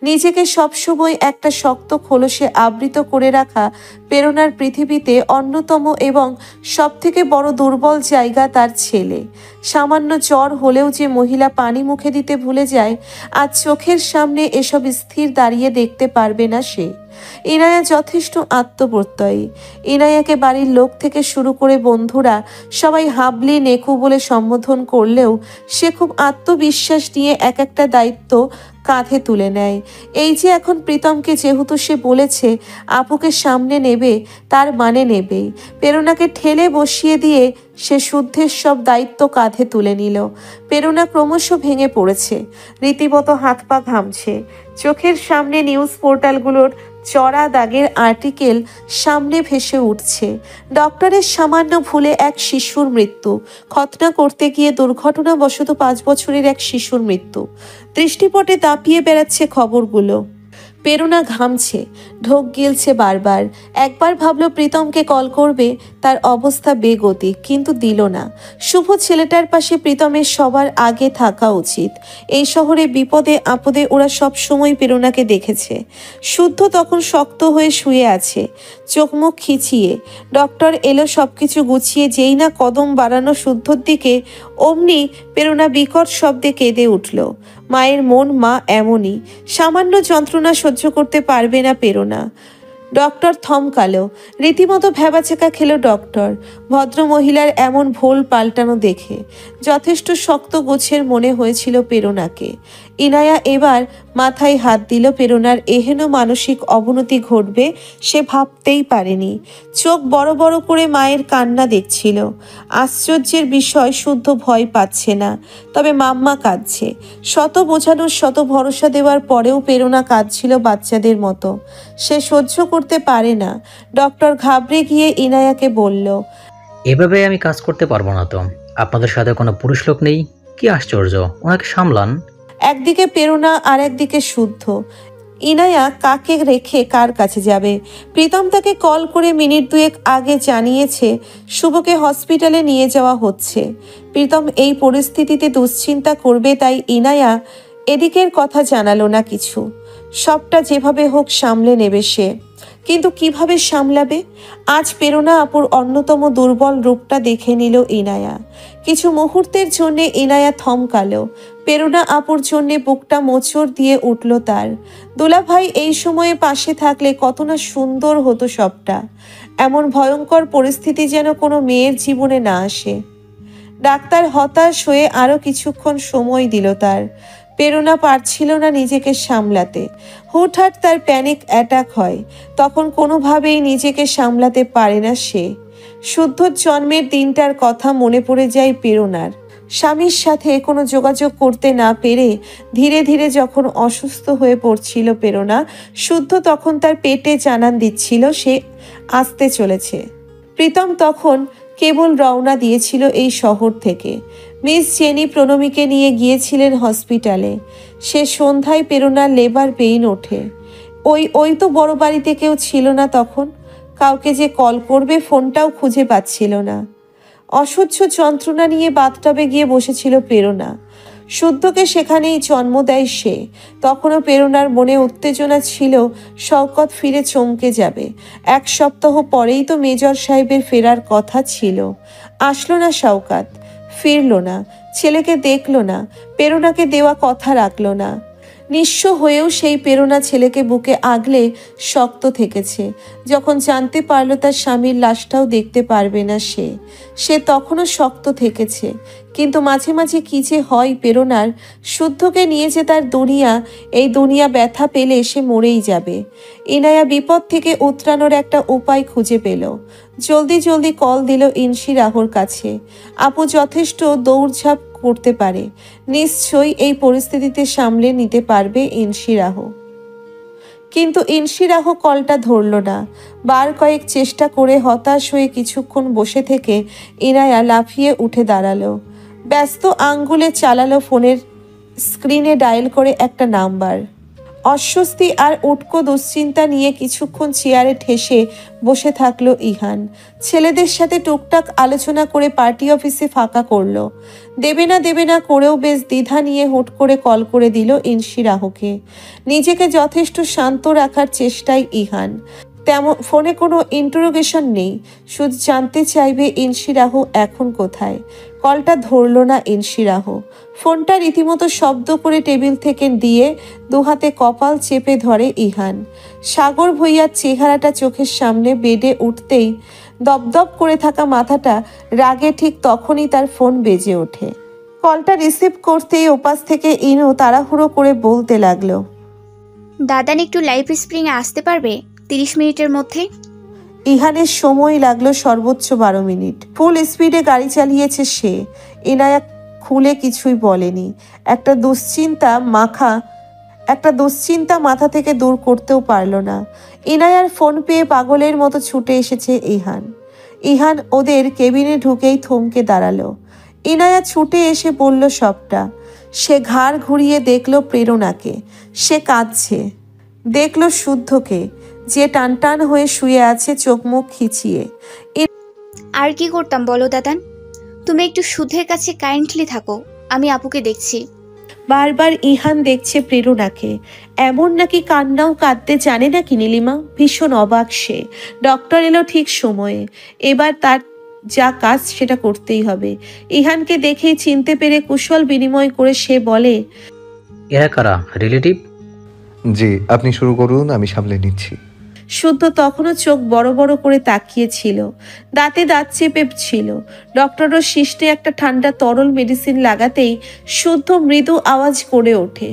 নিজেকে সবসময় একটা শক্ত খোলসে আবৃত করে রাখা প্রেরণার পৃথিবীতে অন্যতম এবং সবথেকে বড় দুর্বল জায়গা তার ছেলে। সামান্য জ্বর হলেও যে মহিলা পানি মুখে দিতে ভুলে যায়, আজ চোখের সামনে এসব স্থির দাঁড়িয়ে দেখতে পারবে না সে। ইনায়া যথেষ্ট আত্মপ্রত্যয়ী। ইনায়াকে বাড়ির লোক থেকে শুরু করে বন্ধুরা সবাই হাবলি নেকু বলে সম্বোধন করলেও সে খুব আত্মবিশ্বাস নিয়ে এক একটা দায়িত্ব কাঁধে তুলে নেয়। এই যে এখন প্রীতমকে যেহেতু সে বলেছে আপুকে সামনে নেবে, তার মানে নেবেই। প্রেরণাকে ঠেলে বসিয়ে দিয়ে সে শুদ্ধের সব দায়িত্ব কাঁধে তুলে নিল। প্রেরণা ক্রমশ ভেঙে পড়েছে, রীতিমতো হাত পা ঘামছে। চোখের সামনে নিউজ পোর্টালগুলোর চড়া দাগের আর্টিকেল সামনে ভেসে উঠছে। ডক্টরের সামান্য ভুলে এক শিশুর মৃত্যু, খতনা করতে গিয়ে দুর্ঘটনাবশত 5 বছরের এক শিশুর মৃত্যু। দৃষ্টিপটে দাপিয়ে বেড়াচ্ছে খবরগুলো। প্রেরণা ঘামছে, ঢোক গিলছে বারবার। একবার ভাবলো প্রীতমকে কল করবে, তার অবস্থা বেগতিক, কিন্তু দিল না। শুভ ছেলেটার পাশে প্রীতমের সবার আগে থাকা উচিত। এই শহরে বিপদে আপদে ওরা সব সময় প্রেরণাকে দেখেছে। শুদ্ধ তখন শক্ত হয়ে শুয়ে আছে, চোখ মুখ খিচিয়ে। ডক্টর এলো সবকিছু গুছিয়ে, যেই না কদম বাড়ানো শুদ্ধর দিকে, অমনি প্রেরণা বিকট শব্দে কেঁদে উঠল। মায়ের মন মা এমনই, সামান্য যন্ত্রণা সহ্য করতে পারবে না প্রেরণা। ডক্টর থমকালো, রীতিমতো ভ্যাবাচেকা খেলো ডক্টর ভদ্র মহিলার এমন ভোল পাল্টানো দেখে। যথেষ্ট শক্ত গোছের মনে হয়েছিল প্রেরণাকে। ইনায়া এবার মাথায় হাত দিল। প্রেরণার এহেন মানসিক অবনতি ঘটবে সে ভাবতেই পারেনি। চোখ বড় বড় করে মায়ের কান্না দেখছিল। আশ্চর্যের বিষয়, শুদ্ধ ভয় পাচ্ছে না, তবে মাম্মা কাঁদছে। শত বোঝানোর শত ভরসা দেওয়ার পরেও প্রেরণা কাঁদছিল বাচ্চাদের মতো। সে সহ্য করতে পারে না। ডক্টর ঘাবড়ে গিয়ে ইনায়াকে বলল, এভাবে আমি কাজ করতে পারবো না তো। আপনাদের সাথে কোনো পুরুষ লোক নেই? কি আশ্চর্য, ওনাকে সামলান। একদিকে প্রেরণা আর একদিকে শুদ্ধ। ইনায়া কাকে রেখে কার কাছে যাবে? প্রীতম তাকে কল করে মিনিট 2 আগে জানিয়েছে শুভকে হসপিটালে নিয়ে যাওয়া হচ্ছে। প্রীতম এই পরিস্থিতিতে দুশ্চিন্তা করবে, তাই ইনায়া এদিকের কথা জানালো না কিছু। সবটা যেভাবে হোক সামলে নেবে সে, কিন্তু কিভাবে সামলাবে? আজ প্রেরণা আপুর অন্যতম দুর্বল রূপটা দেখে নিল ইনায়া। কিছু মুহূর্তের জন্য ইনায়া থমকালো। প্রেরণা আপুর জন্য বুকটা মোচড় দিয়ে উঠল তার। দুলাভাই এই সময়ে পাশে থাকলে কত না সুন্দর হতো সবটা। এমন ভয়ঙ্কর পরিস্থিতি যেন কোনো মেয়ের জীবনে না আসে। ডাক্তার হতাশ হয়ে আরো কিছুক্ষণ সময় দিল তার। প্রেরণা পারছিল না নিজেকে সামলাতে। হুটহাট তার প্যানিক অ্যাটাক হয়, তখন কোনোভাবেই নিজেকে সামলাতে পারে না সে। শুদ্ধর জন্মের দিনটার কথা মনে পড়ে যায় প্রেরণার। স্বামীর সাথে কোনো যোগাযোগ করতে না পেরে ধীরে ধীরে যখন অসুস্থ হয়ে পড়ছিল প্রেরণা, শুদ্ধ তখন তার পেটে জানান দিচ্ছিল সে আসতে চলেছে। প্রীতম তখন কেবল রওনা দিয়েছিল এই শহর থেকে। মিস জেনি প্রণমীকে নিয়ে গিয়েছিলেন হসপিটালে। সে সন্ধ্যায় প্রেরণার লেবার পেইন ওঠে। ওই তো বড় বাড়িতে কেউ ছিল না তখন। কাউকে যে কল করবে ফোনটাও খুঁজে পাচ্ছিল না। অসহ্য যন্ত্রণা নিয়ে বাথটবে গিয়ে বসেছিল প্রেরণা। শুদ্ধকে সেখানেই জন্ম দেয় সে। তখনও প্রেরণার মনে উত্তেজনা ছিল শওকত ফিরে চমকে যাবে। 1 সপ্তাহ পরেই তো মেজর সাহেবের ফেরার কথা ছিল। আসলো না শওকত, ফিরল না, ছেলেকে দেখল না, প্রেরণাকে দেওয়া কথা রাখল না। নিঃস্ব হয়েও সেই প্রেরণা ছেলেকে বুকে আগলে শক্ত থেকেছে। যখন জানতে পারল তার স্বামীর লাশটাও দেখতে পারবে না সে তখনও শক্ত থেকেছে। কিন্তু মাঝে মাঝে কি যে হয় প্রেরণার। শুদ্ধকে নিয়ে যে তার দুনিয়া, এই দুনিয়া ব্যথা পেলে সে মরেই যাবে। ইনায়া বিপদ থেকে উতরানোর একটা উপায় খুঁজে পেল। জলদি জলদি কল দিল ইনসি রাহর কাছে। আপু যথেষ্ট দৌড়ঝাঁপ করতে পারে, নিশ্চয়ই এই পরিস্থিতিতে সামলে নিতে পারবে ইনসি রাহ। কিন্তু ইনসি রাহ কলটা ধরল না। বার কয়েক চেষ্টা করে হতাশ হয়ে কিছুক্ষণ বসে থেকে ইনায়া লাফিয়ে উঠে দাঁড়ালো। ব্যস্ত আঙ্গুলে চালালো ফোনের স্ক্রিনে ডায়াল করে একটা নাম্বার। অস্বস্তি আর উটকো দুশ্চিন্তা নিয়ে কিছুক্ষণ চেয়ারে ঠেসে বসে থাকলো ইহান। ছেলেদের সাথে টুকটাক আলোচনা করে পার্টি অফিসে ফাঁকা করলো। দেবে না করেও বেশ দ্বিধা নিয়ে হুট করে কল করে দিল ইনসি রাহকে। নিজেকে যথেষ্ট শান্ত রাখার চেষ্টায় ইহান। তেমন ফোনে কোনো ইন্টারোগেশন নেই, শুধু জানতে চাইবে ইনসি রাহু এখন কোথায়। কলটা ধরল না ইনসি রাহু। ফোনটা রীতিমতো শব্দ করে টেবিল থেকে দিয়ে দুহাতে কপাল চেপে ধরে ইহান। সাগর ভুঁইয়ার চেহারাটা চোখের সামনে বেডে উঠতেই দপদপ করে থাকা মাথাটা রাগে ঠিক তখনই তার ফোন বেজে ওঠে। কলটা রিসিভ করতেই ওপাশ থেকে ইনু তাড়াহুড়ো করে বলতে লাগলো, দাদান একটু লাইফ স্প্রিং এ আসতে পারবে 30 মিনিটের মধ্যে? ইহানের সময় লাগলো সর্বোচ্চ 12 মিনিট। ফুল স্পিডে গাড়ি চালিয়েছে সে। ইনায়া খুলে কিছুই বলেনি। একটা দুশ্চিন্তা মাথা থেকে দূর করতেও পারল না। ইনায়ার ফোন পেয়ে পাগলের মতো ছুটে এসেছে ইহান ওদের কেবিনে ঢুকেই থমকে দাঁড়ালো। ইনায়া ছুটে এসে বলল সবটা। সে ঘাড় ঘুরিয়ে দেখলো প্রেরণাকে, সে কাঁদছে। দেখলো শুদ্ধকে, যে টানটান হয়ে শুয়ে আছে চোখ মুখ খিচিয়ে। আর কি করতাম বলো দাদান? তুমি একটু শুদ্ধের কাছে কাইন্ডলি থাকো, আমি আপুকে দেখছি। বারবার ইহান দেখছে প্রেরণাকে। এমন নাকি কান্নাও কাঁদতে জানে নাকি নীলিমা? ভীষণ অবাক সে। ডক্টর এলো ঠিক সময়ে। এবার তার যা কাজ সেটা করতেই হবে। ইহানকে দেখেই চিনতে পেরে কুশল বিনিময় করে সে বলে, এরা কারা? রিলেটিভ? জি, আপনি শুরু করুন, আমি সামলে নিচ্ছি। শুদ্ধ তখনও চোখ বড় বড় করে তাকিয়েছিল, দাঁতে দাঁত চেপে ছিল। ডক্টরও শিষ্টে একটা ঠান্ডা তরল মেডিসিন লাগাতেই শুদ্ধ মৃদু আওয়াজ করে ওঠে।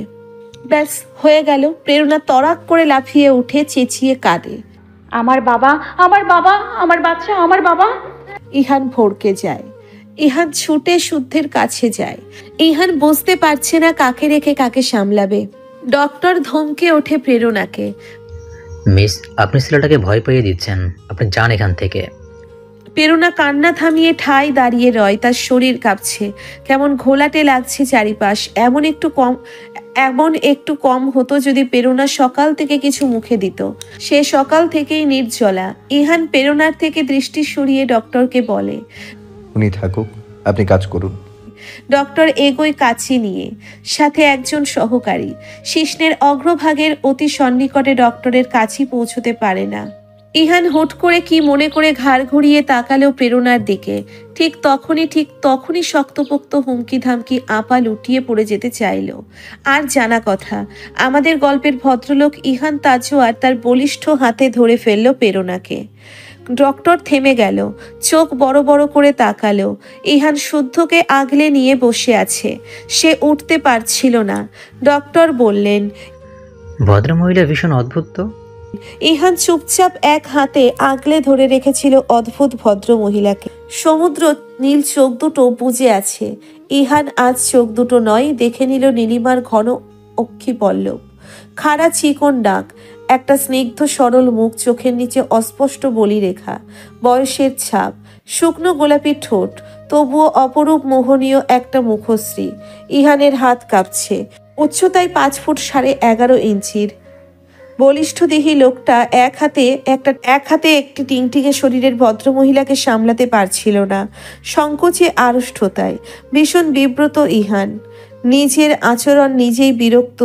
ব্যাস হয়ে গেল। প্রেরণা তরাক করে লাফিয়ে উঠে চেঁচিয়ে কাঁদে, আমার বাবা, আমার বাবা, আমার বাচ্চা, আমার বাবা। ইহান ভড়কে যায়। ইহান ছুটে শুদ্ধের কাছে যায়। ইহান বুঝতে পারছে না কাকে রেখে কাকে সামলাবে। ডক্টর ধমকে ওঠে প্রেরণাকে, মিস, আপনি ছেলেটাকে ভয় পাইয়ে দিচ্ছেন, আপনি যান এখান থেকে। প্রেরণা কান্না থামিয়ে ঠাই দাঁড়িয়ে রয়। তার শরীর কাঁপছে, কেমন ঘোলাটে লাগছে চারিপাশ। এমন একটু কম হতো যদি প্রেরণা সকাল থেকে কিছু মুখে দিত। সে সকাল থেকেই নির্জলা। ইহান প্রেরণার থেকে দৃষ্টি সরিয়ে ডক্টরকে বলে, উনি থাকুক, আপনি কাজ করুন। ডক্টর এগোয় কাছে নিয়ে, সাথে একজন সহকারী। শিশ্নের অগ্রভাগের অতি সন্নিকটে ডক্টরের কাছে পৌঁছতে পারে না। ইহান হুট করে কি মনে করে ঘাড় ঘুরিয়ে তাকালো প্রেরণার দিকে। ঠিক তখনই শক্তপোক্ত হুমকি ধামকি আপা লুটিয়ে পড়ে যেতে চাইল। আর জানা কথা, আমাদের গল্পের ভদ্রলোক ইহান তাজওয়ার তার বলিষ্ঠ হাতে ধরে ফেলল প্রেরণাকে। ডক্টর থেমে গেল, চোখ বড় বড় করে তাকালো। ইহান শুদ্ধকে আগলে নিয়ে বসে আছে, সে উঠতে পারছিল না। ডক্টর বললেন, ভদ্রমহিলা ভীষণ অদ্ভুত তো। ইহান চুপচাপ এক হাতে আগলে ধরে রেখেছিল অদ্ভুত ভদ্র মহিলাকে। সমুদ্র নীল চোখ দুটো বুজে আছে। ইহান আজ চোখ দুটো নয়, দেখে নিল নীলিমার ঘন অক্ষি পল্লব, খাড়া চিকন ডাক, একটা স্নিগ্ধ সরল মুখ, চোখের নিচে অস্পষ্ট বলিরেখা, বয়সের ছাপ, শুকনো গোলাপি ঠোঁট, তবুও অপরূপ মোহনীয় একটা মুখশ্রী। ইহানের হাত কাঁপছে। উচ্চতায় 5 ফুট 11.5 ইঞ্চির বলিষ্ঠ দেহী লোকটা এক হাতে একটি টিংটিঙে শরীরের ভদ্রমহিলাকে সামলাতে পারছিল না। সংকোচে আড়ষ্ঠতায় ভীষণ বিব্রত ইহান। নিজের আচরণে নিজেই বিরক্ত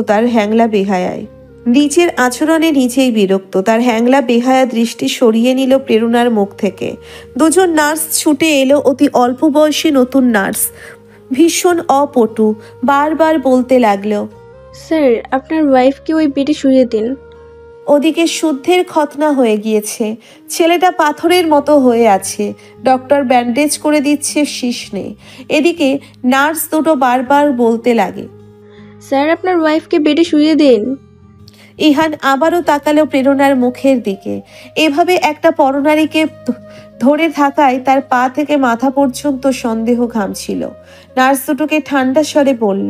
তার হ্যাংলা বেহায়া দৃষ্টি সরিয়ে নিল প্রেরণার মুখ থেকে। দুজন নার্স ছুটে এলো, অতি অল্প বয়সী নতুন নার্স, ভীষণ অপটু। বারবার বলতে লাগলো, স্যার আপনার ওয়াইফকে ওই বেডে শুইয়ে দিন। ওদিকে শুদ্ধের খতনা হয়ে গিয়েছে, ছেলেটা পাথরের মতো হয়ে আছে। ডক্টর ব্যান্ডেজ করে দিচ্ছে শিশ্নে। এদিকে নার্স দুটো বারবার বলতে লাগে, স্যার আপনার ওয়াইফকে বেডে শুইয়ে দিন। ইহান আবারও তাকালো প্রেরণার মুখের দিকে। এভাবে একটা পরনারীকে ধরে থাকায় তার পা থেকে মাথা পর্যন্ত সন্দেহ ঘামছিল। নার্স দুটোকে ঠান্ডা স্বরে বলল,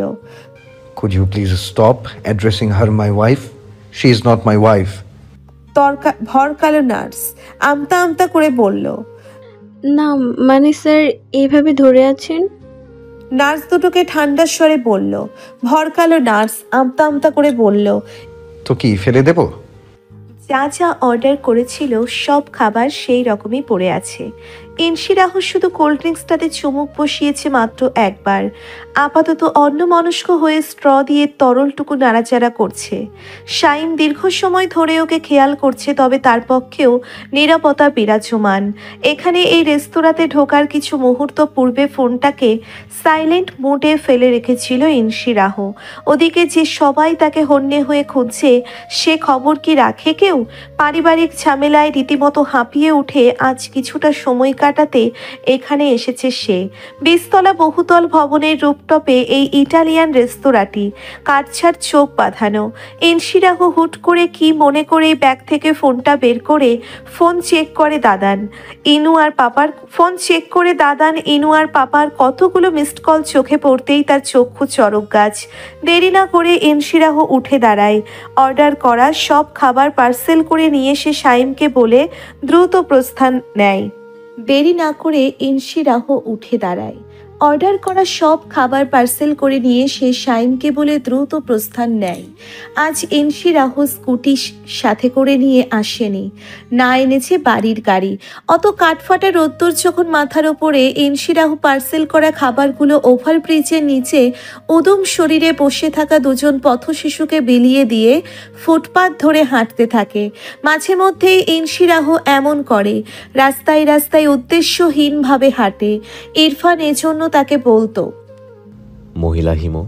Could you please stop addressing her my wife? She is not my wife. ভরকালো নার্স আমতা আমতা করে বলল, না মানে স্যার এইভাবে ধরে আছেন। নার্স দুটোকে ঠান্ডা স্বরে বলল। ভরকালো নার্স আমতা আমতা করে বলল, তো কি ফেলে দেব? যা যা অর্ডার করেছিল সব খাবার সেই রকমই পড়ে আছে। ইনশিরাহ শুধু কোল্ড ড্রিঙ্কসটাতে চুমুক বসিয়েছে মাত্র একবার। আপাতত অন্যমনস্ক হয়ে স্ট্র দিয়ে তরলটুকু নাড়াচাড়া করছে। শাইম দীর্ঘ সময় ধরে ওকে খেয়াল করছে, তবে তার পক্ষেও নিরাপত্তা বিরাজমান। এখানে এই রেস্তোরাঁতে ঢোকার কিছু মুহূর্ত পূর্বে ফোনটাকে সাইলেন্ট মোডে ফেলে রেখেছিল ইনশিরাহ। ওদিকে যে সবাই তাকে হন্যে হয়ে খুঁজছে, সে খবর কি রাখে কেউ? পারিবারিক ঝামেলায় রীতিমতো হাঁপিয়ে উঠে আজ কিছুটা সময় কাটাতে এখানে এসেছে সে। 20 তলা বহুতল ভবনের রুপটপে এই ইটালিয়ান রেস্তোরাঁটি, কাটছাড় চোখ বাঁধানো। ইনশিরাহ হুট করে কি মনে করে ব্যাগ থেকে ফোনটা বের করে ফোন চেক করে দাদান। ইনু আর পাপার কতগুলো মিসড কল চোখে পড়তেই তার চক্ষু চড়ক গাছ। দেরি না করে ইনশিরাহ উঠে দাঁড়ায়। অর্ডার করা সব খাবার পার্সেল করে নিয়ে সে শাইমকে বলে দ্রুত প্রস্থান নেয়। দেরি না করে ইনশিরাহ উঠে দাঁড়ায়। অর্ডার করা সব খাবার পার্সেল করে নিয়ে সে শাইমকে বলে দ্রুত প্রস্থান নেয়। আজ ইনশিরাহ স্কুটি সাথে করে নিয়ে আসেনি, না এনেছে বাড়ির গাড়ি। অত কাঠফাটা রোদ্দুর যখন মাথার ওপরে, ইনশিরাহ পার্সেল করা খাবারগুলো ওভারব্রিজের নিচে উদম শরীরে বসে থাকা দুজন পথশিশুকে বিলিয়ে দিয়ে ফুটপাত ধরে হাঁটতে থাকে। মাঝে মধ্যেই ইনশিরাহ এমন করে, রাস্তায় রাস্তায় উদ্দেশ্যহীনভাবে হাঁটে। ইরফান এজন্য তাকে বলতো মহিলা হিমো।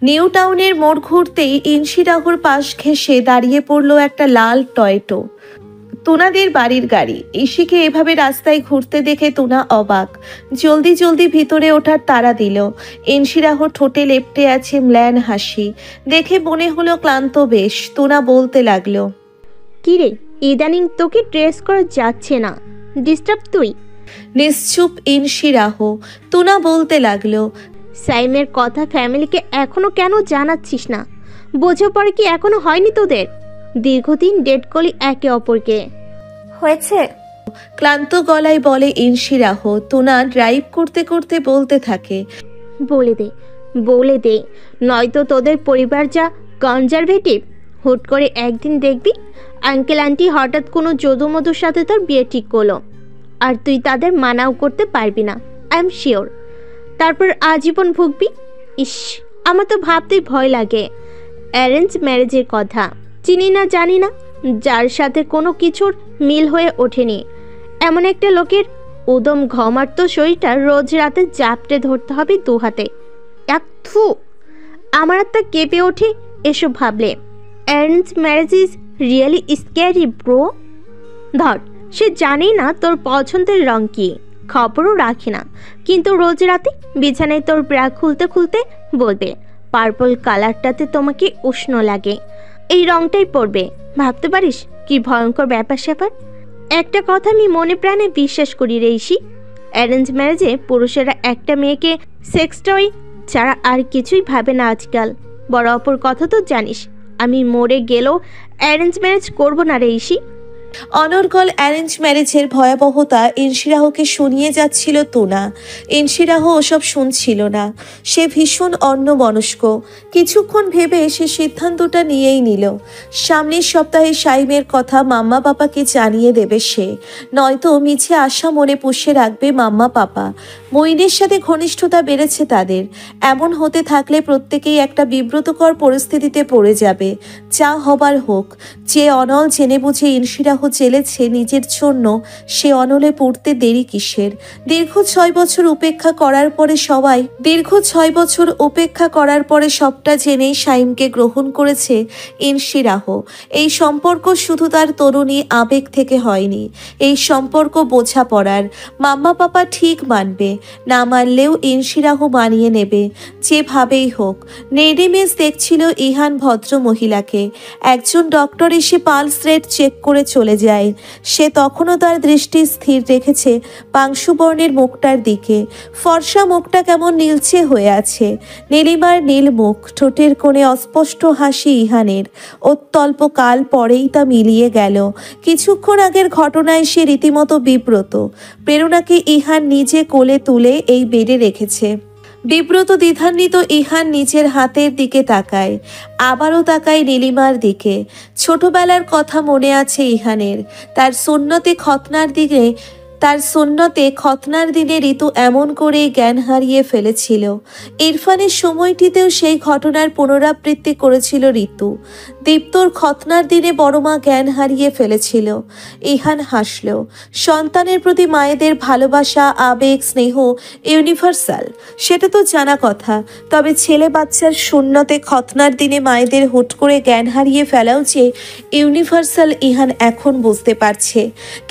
নিউ টাউনের মোড় ঘুরতেই ইনশিরাহর পাশ ঘেঁষে দাঁড়িয়ে পড়লো একটা লাল টয়েটো, তুনাদের বাড়ির গাড়ি। ইশিকে এভাবে রাস্তায় ঘুরতে দেখে তুনা অবাক। জলদি জলদি ভিতরে ওঠার তাড়া দিল। ইনশিরাহ ঠোঁটে লেপ্টে আছে ম্লান হাসি, দেখে মনে হলো ক্লান্ত বেশ। তুনা বলতে লাগলো, কিরে ইদানিং তোকে ড্রেস করা যাচ্ছে না, ডিস্টার্ব তুই? নিশ্চুপ ইনশিরাহ। তুনা বলতে লাগলো, সাইমের কথা ফ্যামিলিকে এখনো কেন জানাচ্ছিস না? বোঝাপড়া কি এখনো হয়নি তোদের? দীর্ঘদিন ডেট করলি একে অপরকে। হয়েছে? ক্লান্ত গলায় বলে ইনশিরাহ। তুনা ড্রাইভ করতে করতে বলতে থাকে, বলে দে নয়তো তোদের পরিবার যা কনজারভেটিভ, হুট করে একদিন দেখবি আঙ্কেল আন্টি হঠাৎ কোনো যদুমধুর সাথে তোর বিয়ে ঠিক করলো, আর তুই তাদের মানাও করতে পারবি না, আই এম শিওর। তারপর আজীবন ভুগবি। ইস, আমার তো ভাবতেই ভয় লাগে। অ্যারেঞ্জ ম্যারেজের কথা, চিনি না জানি না, যার সাথে কোনো কিছুর মিল হয়ে ওঠেনি, এমন একটা লোকের উদম ঘমার্ত শরীরটা রোজ রাতে জাপটে ধরতে হবে দু হাতে। এক থু, আমার আত্মা কেঁপে ওঠে এসব ভাবলে। Arrange marriage is really scary bro. ধর, সে জানেই না তোর পছন্দের রং কি, খবরও রাখে না, কিন্তু রোজ রাতে বিছানায় তোর ব্রা খুলতে খুলতে বলবে পার্পল কালারটাতে তোমাকে উষ্ণ লাগে, এই রংটাই পরবে। ভাবতে পারিস কি ভয়ঙ্কর ব্যাপার স্যাপার? একটা কথা আমি মনে প্রাণে বিশ্বাস করি রে ইসি, অ্যারেঞ্জ ম্যারেজে পুরুষেরা একটা মেয়েকে সেক্স টয় ছাড়া আর কিছুই ভাবে না আজকাল। বড় অপর কথা তো জানিস, আমি মরে গেলেও অ্যারেঞ্জ ম্যারেজ করবো না রে ইসি। অনর্গল অ্যারেঞ্জ ম্যারেজের ভয়াবহতা ইনশিরাহকে শুনিয়ে যাচ্ছিল তুনা। ইনশিরাহ ওসব শুনছিল না। সে ভীষণ অন্যমনস্ক। কিছুক্ষণ ভেবে সে সিদ্ধান্তটা নিয়েই নিল। সামনের সপ্তাহে শাইমের কথা মাম্মা পাপাকে জানিয়ে দেবে সে, নয়তো মিছে আশা মনে পুষে রাখবে মাম্মা পাপা। মইনের সাথে ঘনিষ্ঠতা বেড়েছে তাদের। এমন হতে থাকলে প্রত্যেকেই একটা বিব্রতকর পরিস্থিতিতে পড়ে যাবে। যা হবার হোক। যে অনল জেনে বুঝে ইনশিরাহ চেলেছে নিজের জন্য, সে অনলে পড়তে দেরি কিসের? দীর্ঘ 6 বছর উপেক্ষা করার পরে সবটা জেনেই শাইমকে গ্রহণ করেছে ইনশিরাহ। এই সম্পর্ক শুধু তার তরুণী আবেগ থেকে হয়নি, এই সম্পর্ক বোঝাপড়ার। মাম্মা পাপা ঠিক মানবে, না মানলেও ইনশিরাহ মানিয়ে নেবে, যেভাবেই হোক। নেডিমেজ দেখছিল ইহান ভদ্র মহিলাকে। একজন ডক্টর এসে পালস রেট চেক করে চলে যায়। সে তখনও তার দৃষ্টি স্থির রেখেছে পাংশুবর্ণের মুখটার দিকে। ফর্সা মুখটা কেমন নীলচে হয়ে আছে। নীলিমার নীল মুখ, ঠোঁটের কোণে অস্পষ্ট হাসি ইহানের। অত্যল্প কাল পরেই তা মিলিয়ে গেল। কিছুক্ষণ আগের ঘটনায় সে রীতিমতো বিব্রত। প্রেরণাকে ইহান নিজে কোলে তুলে এই বেডে রেখেছে। বিব্রত দ্বিধান্বিত ইহান নিজের হাতের দিকে তাকায়, আবারও তাকায় নীলিমার দিকে। ছোটবেলার কথা মনে আছে ইহানের। তার সুন্নতে খতনার দিকে তার সুন্নতে খতনার দিনে ঋতু এমন করেই জ্ঞান হারিয়ে ফেলেছিল। ইরফানের সময়টিতেও সেই ঘটনার পুনরাবৃত্তি করেছিল ঋতু। দীপ্তর খতনার দিনে বড়মা জ্ঞান হারিয়ে ফেলেছিল। ইহান হাসল। সন্তানের প্রতি মায়েদের ভালোবাসা, আবেগ, স্নেহ ইউনিভার্সাল, সেটা তো জানা কথা। তবে ছেলে বাচ্চার শূন্যতে খতনার দিনে মায়েদের হুট করে জ্ঞান হারিয়ে ফেলাও যে ইউনিভার্সাল ইহান এখন বুঝতে পারছে।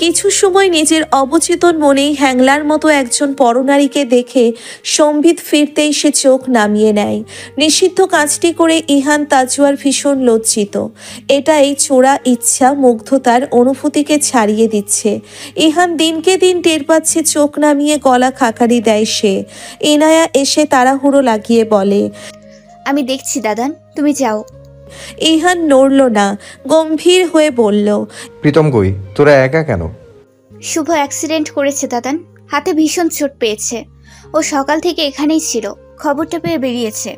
কিছু সময় নিজের অবচেতন মনেই হ্যাংলার মতো একজন পরনারীকে দেখে সম্বিত ফিরতেই সে চোখ নামিয়ে নেয়। নিষিদ্ধ কাজটি করে ইহান তাজওয়ার ভীষণ লজ্জিত। এটা এই চোরা ইচ্ছা মুগ্ধতার অনুভূতিকে ছাড়িয়ে দিচ্ছে। ইহান দিনকে দিন টের পাচ্ছে, চোখ নামিয়ে গলা খাকারি দেয় সে। ইনায়া এসে তাড়াহুড়ো লাগিয়ে বলে, আমি দেখছি দাদান, তুমি যাও। ইহান নড়ল না, গম্ভীর হয়ে বলল, প্রীতম কই, তোরা একা কেন? শুভ অ্যাক্সিডেন্ট করেছে দাদান, হাতে ভীষণ চোট পেয়েছে। ও সকাল থেকে এখানেই ছিল, খবরটা পেয়ে বেরিয়েছে।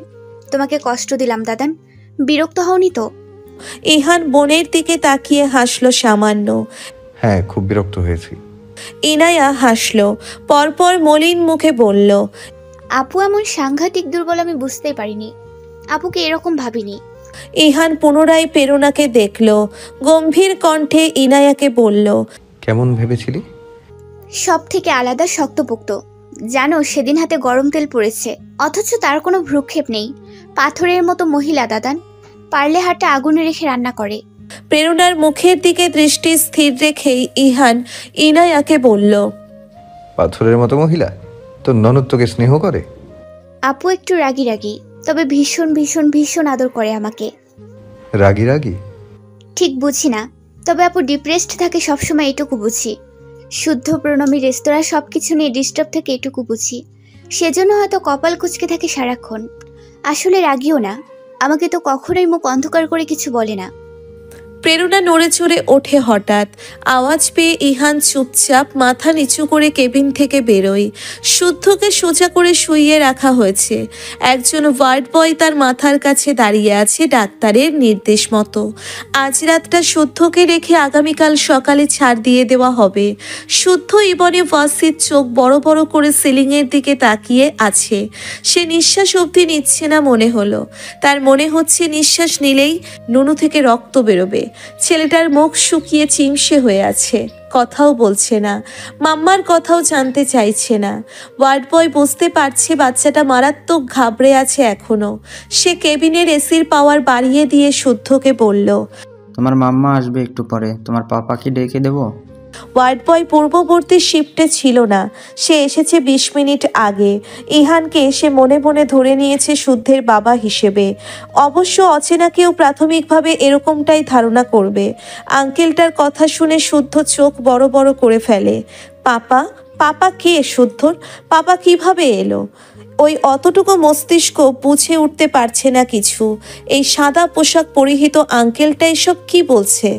তোমাকে কষ্ট দিলাম দাদান, বিরক্ত হওনি তো? ইহান বোনের দিকে তাকিয়ে হাসল সামান্য। হ্যাঁ, খুব বিরক্ত হয়েছি। ইনায়া হাসল, পরপর মলিন মুখে বলল, আপু এমন সাংঘাতিক দুর্বল আমি বুঝতেই পারিনি। আপুকে এরকম ভাবিনি। ইহান পুনরায় প্রেরণাকে দেখল, গম্ভীর কণ্ঠে ইনায়াকে বলল, কেমন ভেবেছিলি? সব থেকে আলাদা, শক্তপোক্ত। জানো সেদিন হাতে গরম তেল পড়েছে, অথচ তার কোনো ভ্রুক্ষেপ নেই। পাথরের মতো মহিলা দাদান, পারলে হাতে আগুনে রেখে রান্না করে। প্রেরণার মুখের দিকে দৃষ্টি স্থির রেখেই ইহান ইনায়াকে বলল, পাথরের মতো মহিলা? তোর ননদ তোকে স্নেহ করে? আপু একটু রাগি রাগি, তবে ভীষণ ভীষণ ভীষণ আদর করে আমাকে। রাগি রাগি? ঠিক বুঝি না, তবে আপু ডিপ্রেসড থাকে সবসময়, এটুকু বুঝি। শুদ্ধ প্রণমী রেস্তোরাঁ সবকিছু নিয়ে ডিস্টার্ব থেকে এটুকু বুঝি। সেজন্য হয়তো কপাল কুঁচকে থাকে সারাক্ষণ। আসলে রাগিও না, আমাকে তো কখনোই মুখ অন্ধকার করে কিছু বলে না। প্রেরণা নড়ে চড়ে ওঠে হঠাৎ। আওয়াজ পেয়ে ইহান চুপচাপ মাথা নিচু করে কেবিন থেকে বেরোয়। শুদ্ধকে সোজা করে শুইয়ে রাখা হয়েছে। একজন ওয়ার্ড বয় তার মাথার কাছে দাঁড়িয়ে আছে ডাক্তারের নির্দেশ মতো। আজ রাতটা শুদ্ধকে রেখে আগামীকাল সকালে ছাড় দিয়ে দেওয়া হবে। শুদ্ধ ইবনে ওয়াসিদ চোখ বড় বড় করে সিলিংয়ের দিকে তাকিয়ে আছে। সে নিঃশ্বাস অবধি নিচ্ছে না মনে হলো। তার মনে হচ্ছে নিঃশ্বাস নিলেই নুনু থেকে রক্ত বেরোবে। ছেলেটার মুখ শুকিয়ে চিমসে হয়ে আছে, কথাও বলছে না, মাম্মার কথাও জানতে চাইছে না। ওয়ার্ড বয় বুঝতে পারছে বাচ্চাটা মারাত্মক ঘাবড়ে আছে এখনো। সে কেবিনের এসির পাওয়ার বাড়িয়ে দিয়ে শুদ্ধকে বলল, তোমার মাম্মা আসবে একটু পরে, তোমার পাপাকে ডেকে দেবো? ওয়ার্ড বয় পূর্ববর্তী শিফটে ছিল না, সে এসেছে 20 মিনিট আগে। ইহানকে সে মনে মনে ধরে নিয়েছে শুদ্ধের বাবা হিসেবে। অবশ্য অচেনা কেউ প্রাথমিকভাবে এরকমটাই ধারণা করবে। আঙ্কেলটার কথা শুনে শুদ্ধ চোখ বড় বড় করে ফেলে। পাপা? পাপা কে শুদ্ধর? পাপা কিভাবে এলো? ওই অতটুকু মস্তিষ্ক বুঝে উঠতে পারছে না কিছু। এই সাদা পোশাক পরিহিত আঙ্কেলটা এসব কি বলছে?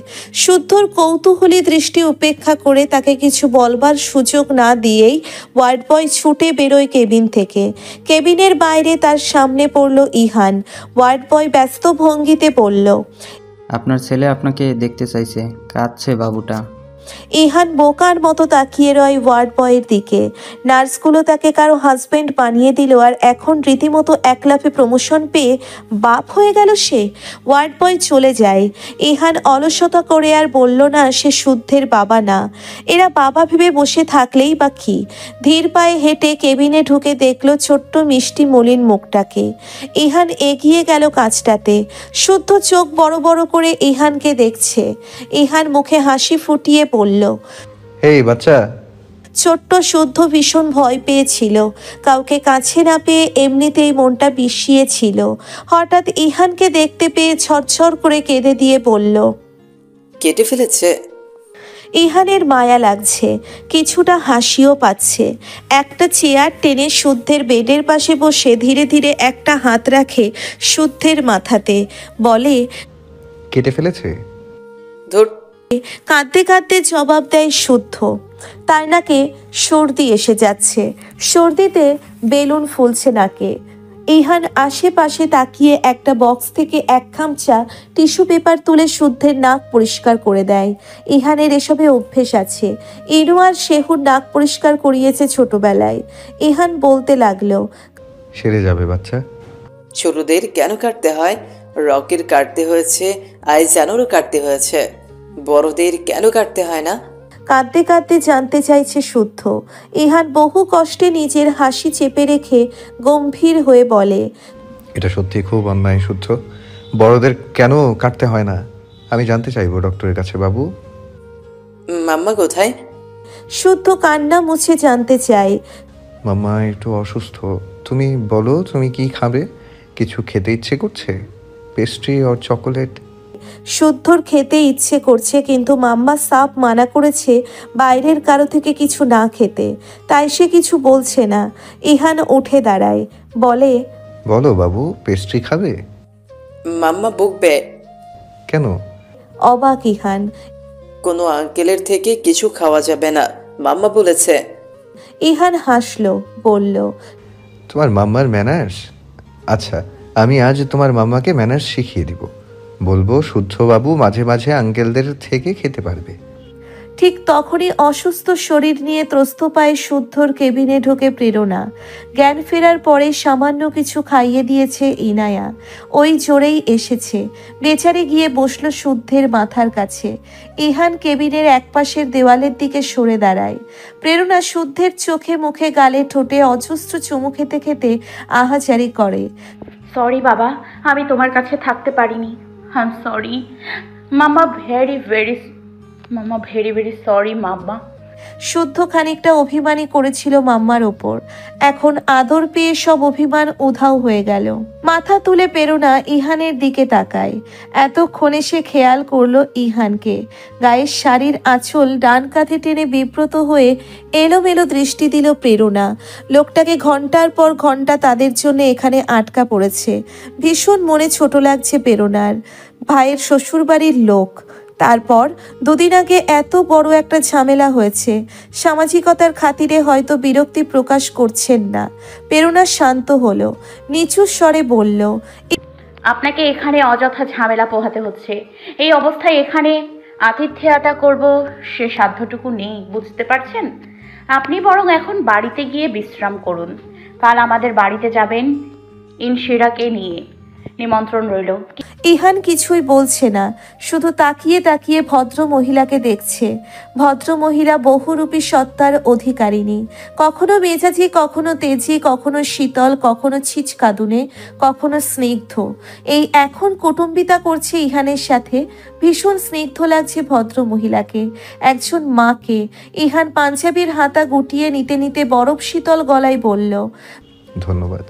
শুদ্ধর কৌতূহলী দৃষ্টি উপেক্ষা করে তাকে কিছু বলবার সুযোগ না দিয়েই ওয়ার্ড বয় ছুটে বেরোয় কেবিন থেকে। কেবিনের বাইরে তার সামনে পড়ল ইহান। ওয়ার্ড বয় ব্যস্ত ভঙ্গিতে বলল, আপনার ছেলে আপনাকে দেখতে চাইছে, কাঁদছে বাবুটা। ইহান বোকার মতো তাকিয়ে রয় ওয়ার্ড বয়ের দিকে। নার্সগুলো তাকে কারো হাজবেন্ড বানিয়ে দিল, আর এখন রীতিমতো এক লাফে প্রমোশন পেয়ে বাপ হয়ে গেল সে। ওয়ার্ড বয় চলে যায়। ইহান অলসতা করে আর বলল না সে শুদ্ধের বাবা না। এরা বাবা ভেবে বসে থাকলেই বা কি। ধীর পায়ে হেঁটে কেবিনে ঢুকে দেখল ছোট্ট মিষ্টি মলিন মুখটাকে। ইহান এগিয়ে গেল কাজটাতে। শুদ্ধ চোখ বড় বড় করে ইহানকে দেখছে। ইহান মুখে হাসি ফুটিয়ে বলল, এই বাচ্চা। ছোট্ট শুদ্ধ ভীষণ ভয় পেয়েছিল। কাউকে কাছে না পেয়ে এমনিতেই মনটা বিষিয়েছিল। হঠাৎ ইহানকে দেখতে পেয়ে ঝরঝর করে কেঁদে দিয়ে বলল, কেটে ফেলেছে? ইহানের মায়া লাগছে, কিছুটা হাসিও পাচ্ছে। একটা চেয়ার টেনে শুদ্ধের বেডের পাশে বসে ধীরে ধীরে একটা হাত রাখে শুদ্ধের মাথাতে, বলে, কেটে ফেলেছে? ধুর। কাঁদতে কাঁদতে জবাব দেয় শুদ্ধ। তার নাকে সর্দি এসে যাচ্ছে, সর্দিতে বেলুন ফুলছে নাকে। ইহান আশেপাশে তাকিয়ে একটা বক্স থেকে এক খামচা টিস্যু পেপার তুলে শুদ্ধের নাক পরিষ্কার করে দেয়। ইহানের এসবে অভ্যেস আছে। ইনু আর শেহুর নাক পরিষ্কার করিয়েছে ছোটবেলায়। ইহান বলতে লাগলো, সেরে যাবে বাচ্চা। ছোটদের কেন কাটতে হয়? রকির কাটতে হয়েছে, আইজানোরও কাটতে হয়েছে, বড়দের কেন কাটতে হয় না? কাঁদতে কাঁদতে জানতে চাইছে শুদ্ধ। ইহান বহু কষ্টে নিজের হাসি চেপে রেখে গম্ভীর হয়ে বলে, এটা সত্যি খুব অন্যায় শুদ্ধ। বড়দের কেন কাটতে হয় না আমি জানতে চাইবো ডক্টরের কাছে বাবু। মাম্মা কোথায়? শুদ্ধ কান্না মুছে জানতে চায়, মাম্মা একটু অসুস্থ। তুমি বলো তুমি কি খাবে? কিছু খেতে ইচ্ছে করছে? পেস্ট্রি আর চকোলেট? শুদ্ধর খেতে ইচ্ছে করছে, কিন্তু মাম্মা সাপ মানা করেছে বাইরের কারো থেকে কিছু না খেতে, তাই সে কিছু বলছে না। ইহান উঠে দাঁড়ায়, বলে, বলো বাবু পেস্ট্রি খাবে? মাম্মা বকবে। কেন? অবাক ইহান। কোনো আঙ্কেলের থেকে কিছু খাওয়া যাবে না, মাম্মা বলেছে। ইহান হাসলো, বলল, তোমার মাম্মার ম্যানার্স? আচ্ছা, আমি আজ তোমার মাম্মাকে ম্যানার্স শিখিয়ে দিব। বলবো শুদ্ধ বাবু মাঝে মাঝে আঙ্কেলদের থেকে খেতে পারবে। ঠিক তখনই অসুস্থ শরীর নিয়ে ত্রস্ত পায়ে শুদ্ধর কেবিনে ঢোকে প্রেরণা। জ্ঞান ফেরার পরে সামান্য কিছু খাইয়ে দিয়েছে ইনায়া, ওই জোরেই এসেছে। বেচারে গিয়ে বসলো শুদ্ধের মাথার কাছে। ইহান কেবিনের একপাশের দেওয়ালের দিকে সরে দাঁড়ায়। প্রেরণা শুদ্ধের চোখে মুখে গালে ঠোঁটে অজস্র চুমু খেতে খেতে আহাজারি করে। সরি বাবা, আমি তোমার কাছে থাকতে পারিনি। I am sorry mamma, very very sorry mamma. শুদ্ধ খানিকটা অভিমানী করেছিল মাম্মার ওপর, এখন আদর পেয়ে সব অভিমান উধাও হয়ে গেল। মাথা তুলে প্রেরণা ইহানের দিকে তাকায়। এতক্ষণে সে খেয়াল করলো ইহানকে। গায়ের শাড়ির আঁচল ডান কাঁধে টেনে বিব্রত হয়ে এলোমেলো দৃষ্টি দিল প্রেরণা। লোকটাকে ঘন্টার পর ঘন্টা তাদের জন্য এখানে আটকা পড়েছে। ভীষণ মনে ছোট লাগছে প্রেরণার। ভাইয়ের শ্বশুরবাড়ির লোক, তারপর দুদিন আগে এত বড় একটা ঝামেলা হয়েছে। সামাজিকতার খাতিরে হয়তো বিরক্তি প্রকাশ করছেন না। প্রেরণা শান্ত হলো, নিচু স্বরে বলল, আপনাকে এখানে অযথা ঝামেলা পোহাতে হচ্ছে। এই অবস্থায় এখানে আতিথেয়তা করব সে সাধ্যটুকু নেই, বুঝতে পারছেন? আপনি বরং এখন বাড়িতে গিয়ে বিশ্রাম করুন। কাল আমাদের বাড়িতে যাবেন ইনশিরাকে নিয়ে, নিমন্ত্রণ রইল। ইহান কিছুই বলছে না, শুধু তাকিয়ে তাকিয়ে ভদ্র মহিলাকে দেখছে। ভদ্র মহিলা বহুরূপী সত্তার অধিকারিণী, কখনো মেজাজি, কখনো তেজি, কখনো শীতল, কখনো ছিচকাদুনে, কখনো স্নিগ্ধ। এই এখন কুটুম্বিতা করছে ইহানের সাথে। ভীষণ স্নিগ্ধ লাগছে ভদ্র মহিলাকে, একজন মাকে। ইহান পাঞ্জাবির হাতা গুটিয়ে নিতে নিতে বরফ শীতল গলায় বলল, ধন্যবাদ।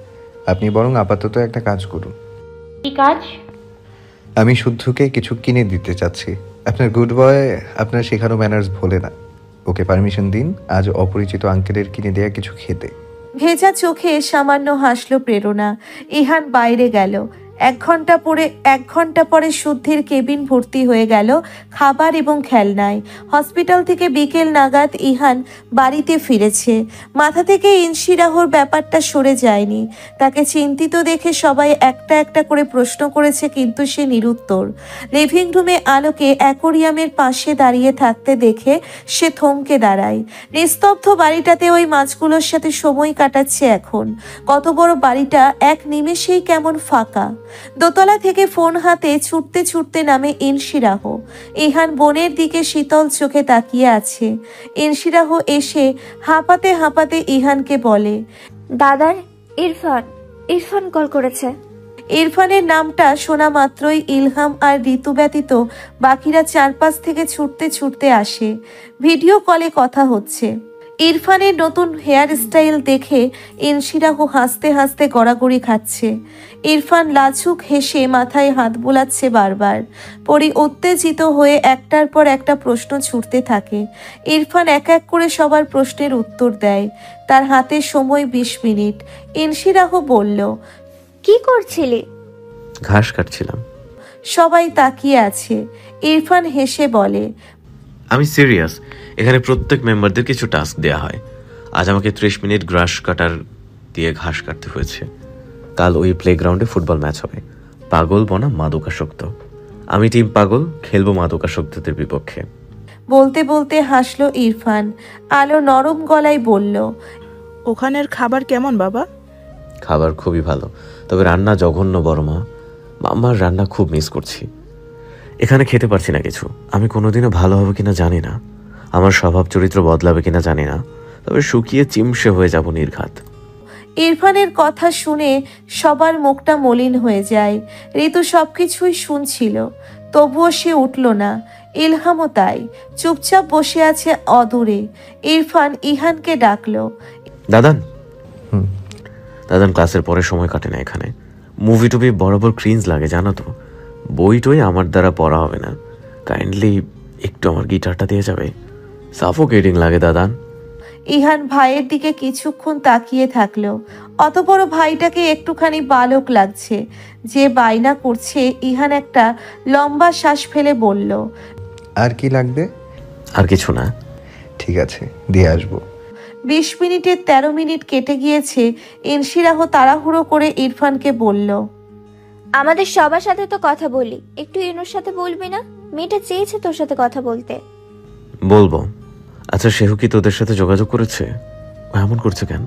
আপনি বরং আপাতত একটা কাজ করুন। কি কাজ? আমি শুদ্ধকে কিছু কিনে দিতে চাচ্ছি। আপনার গুড বয় আপনার শেখানো ম্যানার্স ভোলে না। ওকে পারমিশন দিন আজ অপরিচিত আঙ্কেলের কিনে দেয়া কিছু খেতে। ভেজা চোখে সামান্য হাসলো প্রেরণা। ইহান বাইরে গেল। এক ঘন্টা পরে শুদ্ধির কেবিন ভর্তি হয়ে গেল খাবার এবং খেলনায়। হসপিটাল থেকে বিকেল নাগাদ ইহান বাড়িতে ফিরেছে। মাথা থেকে ইনশিরাহর ব্যাপারটা সরে যায়নি। তাকে চিন্তিত দেখে সবাই একটা একটা করে প্রশ্ন করেছে, কিন্তু সে নিরুত্তর। লিভিং রুমে আলোকে অ্যাকোরিয়ামের পাশে দাঁড়িয়ে থাকতে দেখে সে থমকে দাঁড়ায়। নিস্তব্ধ বাড়িটাতে ওই মাছগুলোর সাথে সময় কাটাচ্ছে এখন। কত বড় বাড়িটা এক নিমেষেই কেমন ফাঁকা। দোতলা থেকে ফোন হাতে ছুটতে ছুটতে নামে ইনশিরাহ। ইহান বোনের দিকে শীতল চোখে তাকিয়ে আছে। ইনশিরাহ এসে হাঁপাতে হাঁপাতে ইহানকে বলে, দাদার ইরফান কল করেছে। ইরফানের নামটা শোনা মাত্রই ইলহাম আর ঋতু ব্যতীত বাকিরা চারপাশ থেকে ছুটতে ছুটতে আসে। ভিডিও কলে কথা হচ্ছে। ইরফানের নতুন হেয়ার স্টাইল দেখে ইনশিরাহ হাসতে হাসতে গড়াগড়ি খাচ্ছে। ইরফান লাজুক হেসে মাথায় হাত বোলাচ্ছে বারবার। পরি উত্তেজিত হয়ে একটার পর একটা প্রশ্ন ছুটতে থাকে। ইরফান এক এক করে সবার প্রশ্নের উত্তর দেয়। তার হাতে সময় 20 মিনিট। ইনশিরাহ বলল, কি করছিলি? ঘাস কাটছিলাম। সবাই তাকিয়ে আছে। ইরফান হেসে বলে, আমি সিরিয়াস। এখানে প্রত্যেক মেম্বারদের কিছু টাস্ক দেয়া হয়। আজ আমাকে 30 মিনিট গ্রাস কাটার দিয়ে ঘাস কাটতে হয়েছে। কাল ওই প্লেগ্রাউন্ডে ফুটবল ম্যাচ হবে। পাগল বনাম মাদকাসক্ত। আমি টিম পাগল, খেলবো মাদকাসক্তদের বিপক্ষে। বলতে বলতে হাসলো ইরফান। আলো নরম গলায় বলল, ওখানের খাবার কেমন বাবা? খাবার খুবই ভালো, তবে রান্না জঘন্য বড় মা। মাম্মার রান্না খুব মিস করছি। এখানে খেতে পারছি না কিছু। আমি কোনোদিনও ভালো হবে কিনা জানি না, আমার স্বভাব চরিত্র বদলাবে কিনা জানি না, তবে শুকিয়ে চিমসে হয়ে যাব নির্ঘাত। ইরফানের কথা শুনে সবার মুখটা মলিন হয়ে যায়। ঋতু সবকিছুই শুনছিল, তবুও সে উঠল না। ইলহামও তাই, চুপচাপ বসে আছে অদূরে। ইরফান ইহানকে ডাকলো। দাদান দাদান ক্লাসের পরে সময় কাটে না এখানে। মুভি টুভি বরাবর ক্রিঞ্জ লাগে জানো তো। বই টই আমার দ্বারা পড়া হবে না। কাইন্ডলি একটু আমার গিটারটা দিয়ে যাবে? সাফোকেটিং লাগে দাদান। ইহান ভাইয়ের দিকে কিছুক্ষণ তাকিয়ে থাকলো। অত বড় ভাইটাকে একটুখানি বালক লাগছে। যে বায়না করছে। ইহান একটা লম্বা শ্বাস ফেলে বলল, আর কি লাগবে? আর কিছু না। ঠিক আছে, দিয়ে আসবো। 20 মিনিটে 13 মিনিট কেটে গিয়েছে। ইনশিরাহ তাড়াহুড়ো করে ইরফানকে বলল, আমাদের সবার সাথে তো কথা বলি, একটু ইনুর সাথে বলবি না? মেয়েটা চেয়েছে তোর সাথে কথা বলতে। বলবো। আচ্ছা, সেহু কি তোদের সাথে যোগাযোগ করেছে? এমন করছে কেন?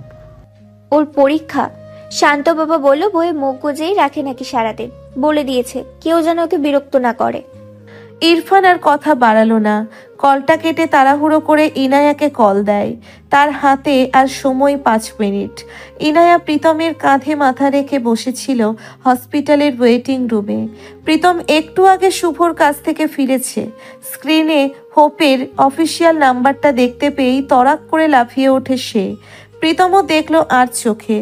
ওর পরীক্ষা। শান্ত বাবা বলল বইয়ে মুখ গুজেই রাখে নাকি সারাদিন। বলে দিয়েছে কেউ যেন ওকে বিরক্ত না করে। ইরফান আর কথা বাড়ালো না। কলটা কেটে তাড়াহুড়ো করে ইনায়াকে কল দেয়। তার হাতে আর সময় 5 মিনিট। ইনায়া প্রীতমের কাঁধে মাথা রেখে বসেছিল হসপিটালের ওয়েটিং রুমে। প্রীতম একটু আগে শুভর কাছ থেকে ফিরেছে। স্ক্রিনে হোপের অফিসিয়াল নাম্বারটা দেখতে পেয়েই তড়াক করে লাফিয়ে ওঠে সে। প্রীতমও দেখলো আর চোখে,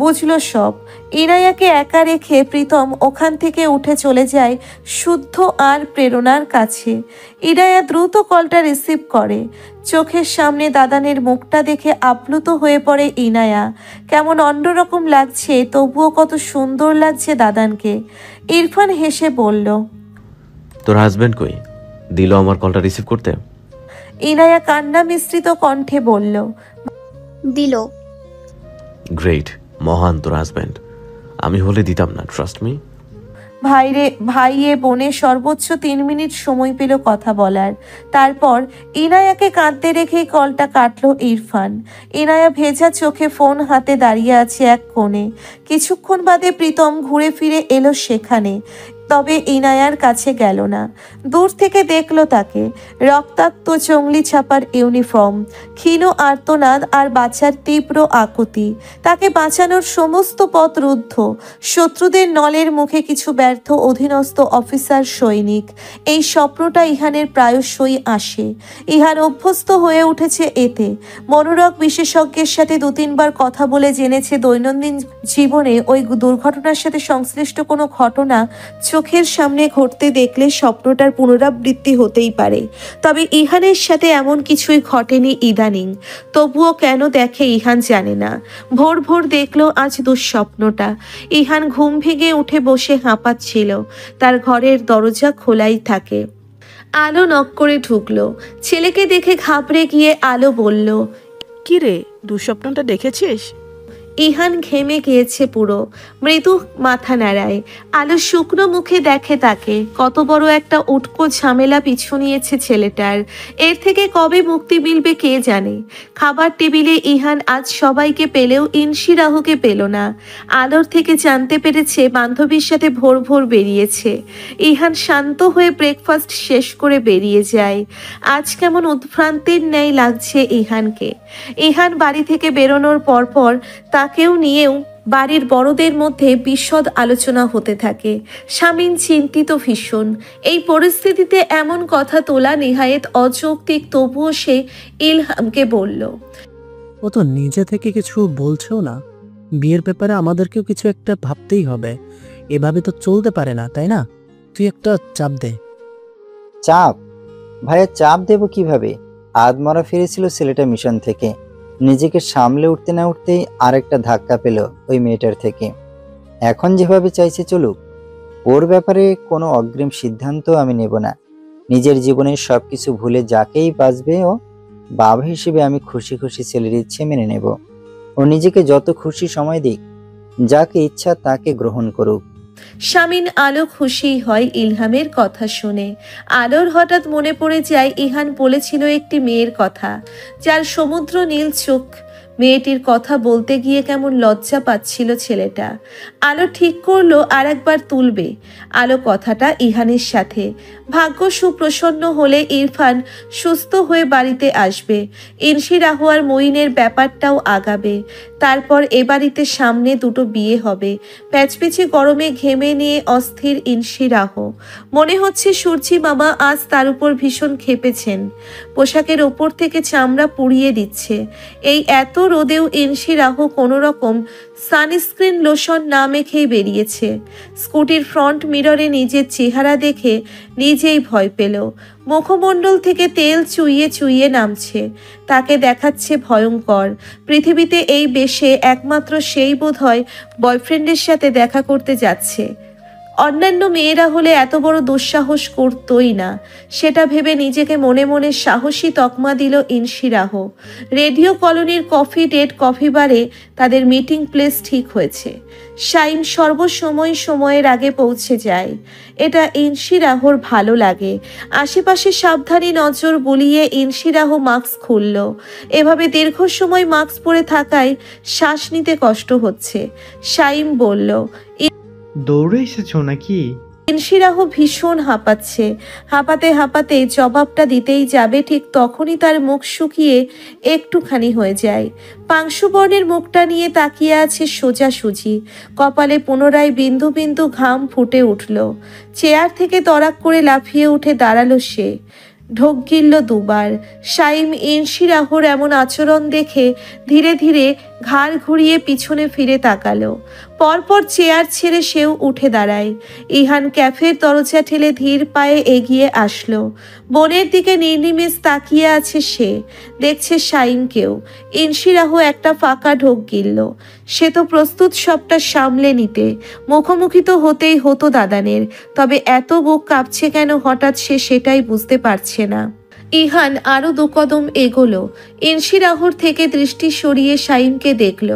বুঝলো সব। ইনায়াকে একা রেখে প্রীতম ওখান থেকে উঠে চলে যায় শুদ্ধ আর প্রেরণার কাছে। ইনায়া দ্রুত কলটা রিসিভ করে। চোখের সামনে দাদানের মুখটা দেখে আপ্লুত হয়ে পড়ে ইনায়া। কেমন অন্যরকম লাগছে, তবুও কত সুন্দর লাগছে দাদানকে। ইরফান হেসে বলল, তোর হাজবেন্ড কই? দিল আমার কলটা রিসিভ করতে? ইনায়া কান্না মিশ্রিত কণ্ঠে বলল, দিল। গ্রেট, মহান তোর হাজবেন্ড। আমি হলে দিতাম না, ট্রাস্ট মি। ভাইয়ে বোনে সর্বোচ্চ 3 মিনিট সময় পেল কথা বলার। তারপর ইনায়াকে কাঁদতে রেখেই কলটা কাটলো ইরফান। ইনায়া ভেজা চোখে ফোন হাতে দাঁড়িয়ে আছে এক কোণে। কিছুক্ষণ বাদে প্রীতম ঘুরে ফিরে এলো সেখানে, তবে ইনায়ার কাছে গেল না। দূর থেকে দেখলো তাকে। রক্তাক্ত চংলি ছাপার ইউনিফর্ম, ক্ষীণ আর্তনাদ আর বাঁচার তীব্র আকুতি। তাকে বাঁচানোর সমস্ত পথ রুদ্ধ। শত্রুদের নলের মুখে কিছু ব্যর্থ অধীনস্থ অফিসার সৈনিক। এই স্বপ্নটা ইহানের প্রায়শই আসে। ইহান অভ্যস্ত হয়ে উঠেছে এতে। মনোরোগ বিশেষজ্ঞের সাথে 2-3 বার কথা বলে জেনেছে দৈনন্দিন জীবনে ওই দুর্ঘটনার সাথে সংশ্লিষ্ট কোনো ঘটনা চোখের সামনে ঘটতে দেখলে স্বপ্নটার পুনরাবৃত্তি হতেই পারে। তবে ইহানের সাথে এমন কিছুই ঘটেনি ইদানিং। তবুও কেন দেখে ইহান জানে না। ভোর ভোর দেখলো আজ দুঃস্বপ্নটা। ইহান ঘুম ভেঙে উঠে বসে হাঁপাচ্ছিল। তার ঘরের দরজা খোলাই থাকে। আলো নক করে ঢুকলো। ছেলেকে দেখে ঘাবড়ে গিয়ে আলো বলল, কি রে, দুঃস্বপ্নটা দেখেছিস? ইহান ঘেমে গিয়েছে পুরো। মৃদু মাথা নাড়ায়। আলো শুকনো মুখে দেখে তাকে। কত বড় একটা উটকো ঝামেলা পিছু নিয়েছে ছেলেটার। এর থেকে কবে মুক্তি মিলবে কে জানে। খাবার টেবিলে ইহান আজ সবাইকে পেলেও ইনশিরাহুকে পেল না। আলোর থেকে জানতে পেরেছে বান্ধবীর সাথে ভোর ভোর বেরিয়েছে। ইহান শান্ত হয়ে ব্রেকফাস্ট শেষ করে বেরিয়ে যায়। আজ কেমন উদ্ভ্রান্তির ন্যায় লাগছে ইহানকে। ইহান বাড়ি থেকে বেরোনোর পরপর তাকেও নিয়েও বাড়ির বড়দের মধ্যে বিশদ আলোচনা হতে থাকে। স্বামীন চিন্তিত ভীষণ। এই পরিস্থিতিতে এমন কথা তোলা নেহায়েত অযৌক্তিক, তবুও সে ইলহামকে বলল, ও তো নিজে থেকে কিছু বলছেও না। বিয়ের ব্যাপারে আমাদেরকেও কিছু একটা ভাবতেই হবে। এভাবে তো চলতে পারে না, তাই না? তুই একটা চাপ দে। চাপ? ভাইয়া চাপ দেব কিভাবে? আদমরা ফিরেছিল ছেলেটা মিশন থেকে। নিজেকে সামলে উঠতে না উঠতেই আরেকটা ধাক্কা পেল ওই মেয়েটার থেকে। এখন যেভাবে চাইছে চলুক। ওর ব্যাপারে কোনো অগ্রিম সিদ্ধান্ত আমি নেব না। নিজের জীবনের সবকিছু ভুলে যাকেই বাঁচবে ও বাবা হিসেবে আমি খুশি খুশি ছেলের ইচ্ছে মেনে নেব। ও নিজেকে যত খুশি সময় দিক, যাকে ইচ্ছা তাকে গ্রহণ করুক। শামিন আলো খুশি হয় ইলহামের কথা শুনে। আলোর হঠাৎ মনে পড়ে যায় ইহান বলেছিল একটি মেয়ের কথা, যার সমুদ্র নীল চোখ। মেয়েটির কথা বলতে গিয়ে কেমন লজ্জা পাচ্ছিল ছেলেটা। আলো ঠিক করলো আর একবার তুলবে আলো কথাটা ইহানের সাথে। ভাগ্য সুপ্রসন্ন হলে ইরফান সুস্থ হয়ে বাড়িতে আসবে। ইনসি রাহু আর মঈনের ব্যাপারটাও আগাবে। তারপর এ বাড়িতে সামনে দুটো বিয়ে হবে। প্যাচপিচি গরমে ঘেমে নিয়ে অস্থির ইনসি রাহু। মনে হচ্ছে সূর্যি মামা আজ তার উপর ভীষণ ক্ষেপেছেন। পোশাকের ওপর থেকে চামড়া পুড়িয়ে দিচ্ছে। এই এত রোদেও ইনসি রাহু কোনো রকম সানস্ক্রিন লোশন না মেখেই বেরিয়েছে। স্কুটির ফ্রন্ট মিররে নিজের চেহারা দেখে নিজেই ভয় পেল। মুখমণ্ডল থেকে তেল চুইয়ে চুইয়ে নামছে। তাকে দেখাচ্ছে ভয়ঙ্কর। পৃথিবীতে এই বেশে একমাত্র সেই বোধহয় বয়ফ্রেন্ডের সাথে দেখা করতে যাচ্ছে। অন্যান্য মেয়েরা হলে এত বড় দুঃসাহস করতই না। সেটা ভেবে নিজেকে মনে মনে সাহসী তকমা দিল ইনসি রাহু। রেডিও কলোনির কফি ডেট কফি বারে তাদের মিটিং প্লেস ঠিক হয়েছে। শাইম সর্বসময় সময়ের আগে পৌঁছে যায়। এটা ইনসি রাহুর ভালো লাগে। আশেপাশে সাবধানী নজর বুলিয়ে ইনসি রাহু মাস্ক খুলল। এভাবে দীর্ঘ সময় মাস্ক পরে থাকায় শ্বাস নিতে কষ্ট হচ্ছে। শাইম বলল, দৌড়ে এসেছো নাকি? ইনসি রাহু ভীষণ হাঁপাচ্ছে। হাঁপাতে হাঁপাতে জবাবটা দিতেই যাবে, ঠিক তখনই তার মুখ শুকিয়ে একটুখানি হয়ে যায়। পাংশুবর্ণের মুখটা নিয়ে তাকিয়ে আছে সোজাসুজি। কপালে পুনরায় বিন্দু বিন্দু ঘাম ফুটে উঠল। চেয়ার থেকে তড়াক করে লাফিয়ে উঠে দাঁড়ালো সে। ঢোক গিলল দুবার। শাইম ইনসি রাহুর এমন আচরণ দেখে ধীরে ধীরে ঘাড় ঘুরিয়ে পিছনে ফিরে তাকালো। পরপর চেয়ার ছেড়ে সেও উঠে দাঁড়ায়। ইহান ক্যাফের দরজা ঠেলে ধীর পায়ে এগিয়ে আসলো। বোনের দিকে নির্নিমেষ তাকিয়ে আছে সে। দেখছে শাইমকেও। ইনসি রাহু একটা ফাঁকা ঢোক গিলল। সে তো প্রস্তুত সবটা সামলে নিতে। মুখোমুখি তো হতেই হতো দাদানের। তবে এত বুক কাঁপছে কেন হঠাৎ সে সেটাই বুঝতে পারছে না। ইহান আরো দু কদম এগোলো। ইনসি রাহুর থেকে দৃষ্টি সরিয়ে শাইমকে দেখল।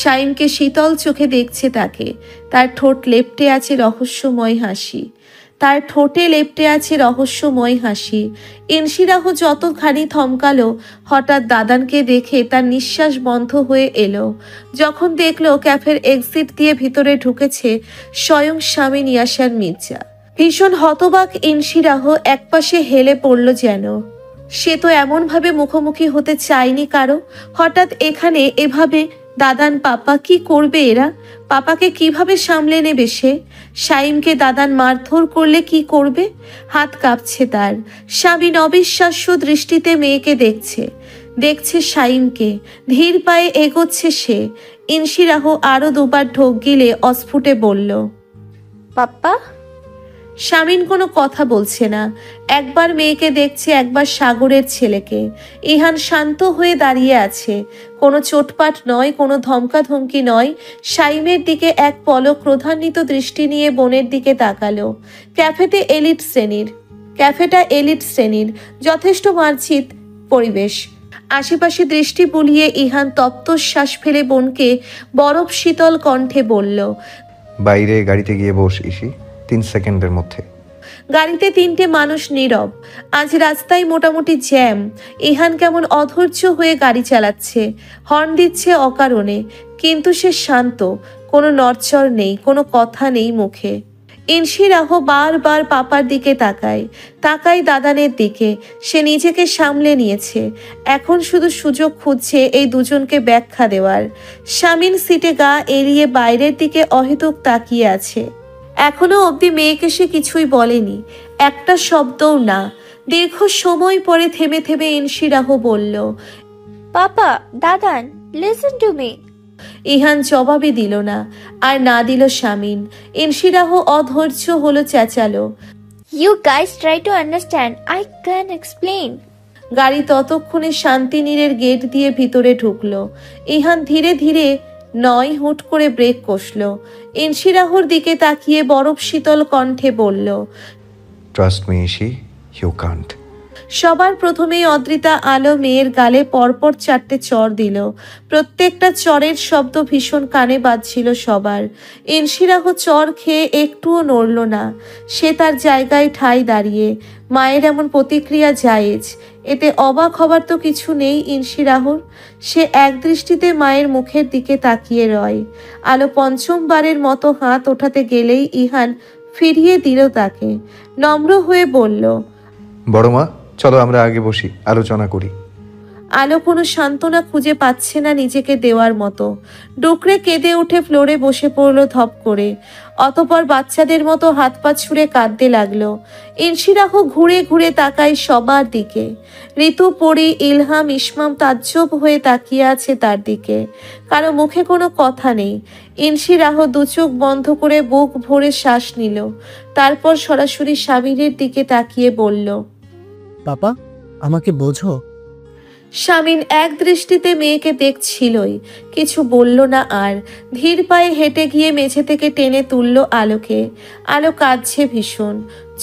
শাইমকে শীতল চোখে দেখছে তাকে। তার ঠোঁট লেপ্টে আছে রহস্যময় হাসি। তার ঠোঁটে লেপ্টে আছে রহস্যময় হাসি। ইনসি রাহু যতখানি থমকালো, হঠাৎ দাদানকে দেখে তার নিঃশ্বাস বন্ধ হয়ে এলো। যখন দেখলো ক্যাফের এক্সিট দিয়ে ভিতরে ঢুকেছে স্বয়ং স্বামী নিয়াসার মির্জা। ভীষণ হতবাক ইনসি রাহু একপাশে হেলে পড়ল যেন। সে তো এমনভাবে মুখোমুখি হতে চায়নি কারো। হঠাৎ এখানে এভাবে দাদান পাপা কি করবে এরা? পাপাকে কিভাবে সামলে নেবে সে? শাইমকে দাদান মারধর করলে কি করবে? হাত কাঁপছে তার। স্বামী অবিশ্বাস্য দৃষ্টিতে মেয়েকে দেখছে। দেখছে শাইমকে। ধীর পায়ে এগোচ্ছে সে। ইনসি রাহু আরো দুবার ঢোক গিলে অস্ফুটে বলল, পাপ্পা। শামিন কোনো কথা বলছে না। একবার মেয়েকে দেখছে, একবার সাগরের ছেলেকে। ইহান শান্ত হয়ে দাঁড়িয়ে আছে। কোনো চোটপাট নয়, কোনো ধমকাধমকি নয়। শাইমের দিকে এক পলক ক্রোধান্বিত দৃষ্টি নিয়ে বোনের দিকে তাকালো। ক্যাফেটা এলিট শ্রেণীর। যথেষ্ট মার্জিত পরিবেশ। আশেপাশে দৃষ্টি বুলিয়ে ইহান তপ্ত শ্বাস ফেলে বোনকে বরফ শীতল কণ্ঠে বলল, বাইরে গাড়িতে গিয়ে বস ইসি, 3 সেকেন্ডের মধ্যে। গাড়িতে 3টে মানুষ নীরব। আজ রাস্তায় মোটামুটি জ্যাম। ইহান কেমন অধৈর্য হয়ে গাড়ি চালাচ্ছে। হর্ন দিচ্ছে অকারণে। কিন্তু সে শান্ত। কোনো নড়চড় নেই, কোনো কথা নেই মুখে। ইনসি রাহু বারবার পাপার দিকে তাকায় দাদানের দিকে। সে নিজেকে সামলে নিয়েছে। এখন শুধু সুযোগ খুঁজছে এই দুজনকে ব্যাখ্যা দেওয়ার। শামিন সিটে গা এড়িয়ে বাইরের দিকে অহেতুক তাকিয়ে আছে। এখনো অবধি মেয়েকে সে কিছুই বলেনি, একটা শব্দও না। দীর্ঘ সময় পরে থেমে থেমে ইনসি রাহু বলল, পাপা, Dadan, listen to me. Ihan জবাবই দিল না। আর না দিল শামিন। ইনসি রাহু অধৈর্য হলো, চেঁচালো, you guys try to understand, I can explain. গাড়ি ততক্ষণে শান্তিনীরের গেট দিয়ে ভিতরে ঢুকলো। ইহান ধীরে ধীরে নয় হুট করে ব্রেক কষল। ইনসি রাহুর দিকে তাকিয়ে বরফ শীতল কণ্ঠে বলল, ট্রাস্ট মি ইসি, ইউ কান্ট। সবার প্রথমেই অদ্রিতা আলো মেয়ের গালে পরপর 4টে চর দিল। প্রত্যেকটা চরের শব্দ ভীষণ কানে বাজছিল সবার। ইনশিরাহ চর খেয়ে একটুও নড়ল না, সে তার জায়গায় ঠাই দাঁড়িয়ে। মায়ের এমন প্রতিক্রিয়া জায়েজ, এতে অবাক হবার তো কিছু নেই ইনশিরাহর। সে একদৃষ্টিতে মায়ের মুখের দিকে তাকিয়ে রয়। আলো পঞ্চমবারের মতো হাত ওঠাতে গেলেই ইহান ফিরিয়ে দিল তাকে। নম্র হয়ে বলল, বড় মা, চলো আমরা আগে বসি, আলোচনা করি। আলো কোনো সান্ত্বনা খুঁজে পাচ্ছে না নিজেকে দেওয়ার মতো। ডুকরে কেঁদে উঠে ফ্লোরে বসে পড়ল ধপ করে। অতপর বাচ্চাদের মতো হাত পা ছুঁড়ে কাঁদতে লাগলো। ইনশিরাহ ঘুরে ঘুরে তাকায় সবার দিকে। ঋতু, পরি, ইলহাম, ইসমাম তাজ্জব হয়ে তাকিয়ে আছে তার দিকে। কারো মুখে কোনো কথা নেই। ইনশিরাহ দু চোখ বন্ধ করে বুক ভরে শ্বাস নিল। তারপর সরাসরি স্বামীর দিকে তাকিয়ে বলল, পাপা, আমাকে বোঝো? শামিন এক দৃষ্টিতে মেয়েকে দেখছিলই, কিছু বলল না আর। ধীর পায়ে হেঁটে গিয়ে মেঝে থেকে টেনে তুলল আলোকে। আলো কাঁদছে ভীষণ,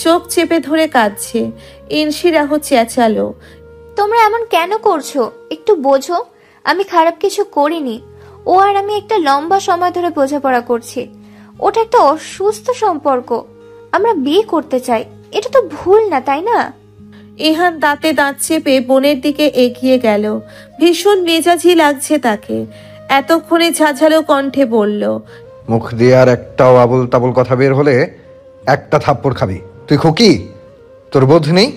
চোখ চেপে ধরে কাঁদছে। ইনশিরাহ চেঁচালো, তোমরা এমন কেন করছো? একটু বোঝো, আমি খারাপ কিছু করিনি। ও আর আমি একটা লম্বা সময় ধরে বোঝাপড়া করছি। ওটা একটা অসুস্থ সম্পর্ক। আমরা বিয়ে করতে চাই, এটা তো ভুল না, তাই না? ইহান দাঁতে দাঁত চেপে বোনের দিকে এগিয়ে গেল। ভীষণ মেজাজি লাগছে তাকে। এতক্ষণে ঝাঝালো কণ্ঠে বলল, মুখ দিয়ে আর একটাও আবল তাবল কথা বের হলে একটা থাপ্পড় খাবি। তুই খুকি, তোর বোধ নেই?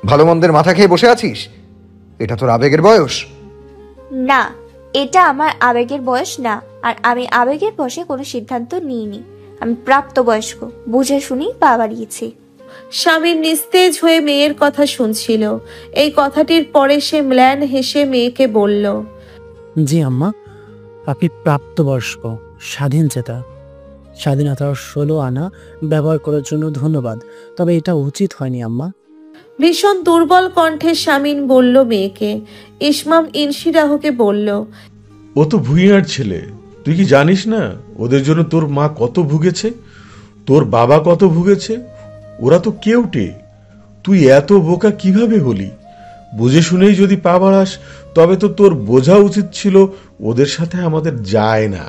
ভালো মন্দের মাথা খেয়ে বসে আছিস? এটা তোর আবেগের বয়স? না, এটা আমার আবেগের বয়স না। আর আমি আবেগের বয়সে কোনো সিদ্ধান্ত নিইনি। আমি প্রাপ্তবয়স্ক, বুঝে শুনি পা বাড়িয়েছি। স্বামীর নিস্তেজ হয়ে মেয়ের কথা শুনছিল। এই কথাটির পরে সে ম্লান হেসে মেয়েকে বলল, জি আম্মা, আপনি প্রাপ্তবয়স্ক, স্বাধীন চেতা। স্বাধীনতার 16 আনা ব্যবহার করার জন্য ধন্যবাদ, তবে এটা উচিত হয়নি আম্মা। ভীষণ দুর্বল কণ্ঠে শামিন বলল মেয়েকে। ইসমাম ইনশিরাহকে বলল, ও তো ভুঁইয়ার ছেলে, তুই কি জানিস না ওদের জন্য তোর মা কত ভুগেছে, তোর বাবা কত ভুগেছে? ওরা তো কেউটে। তুই এত বোকা কিভাবে হলি? বুঝে শুনেই যদি পা বাড়াস, তবে তো তোর বোঝা উচিত ছিল ওদের সাথে আমাদের যায় না।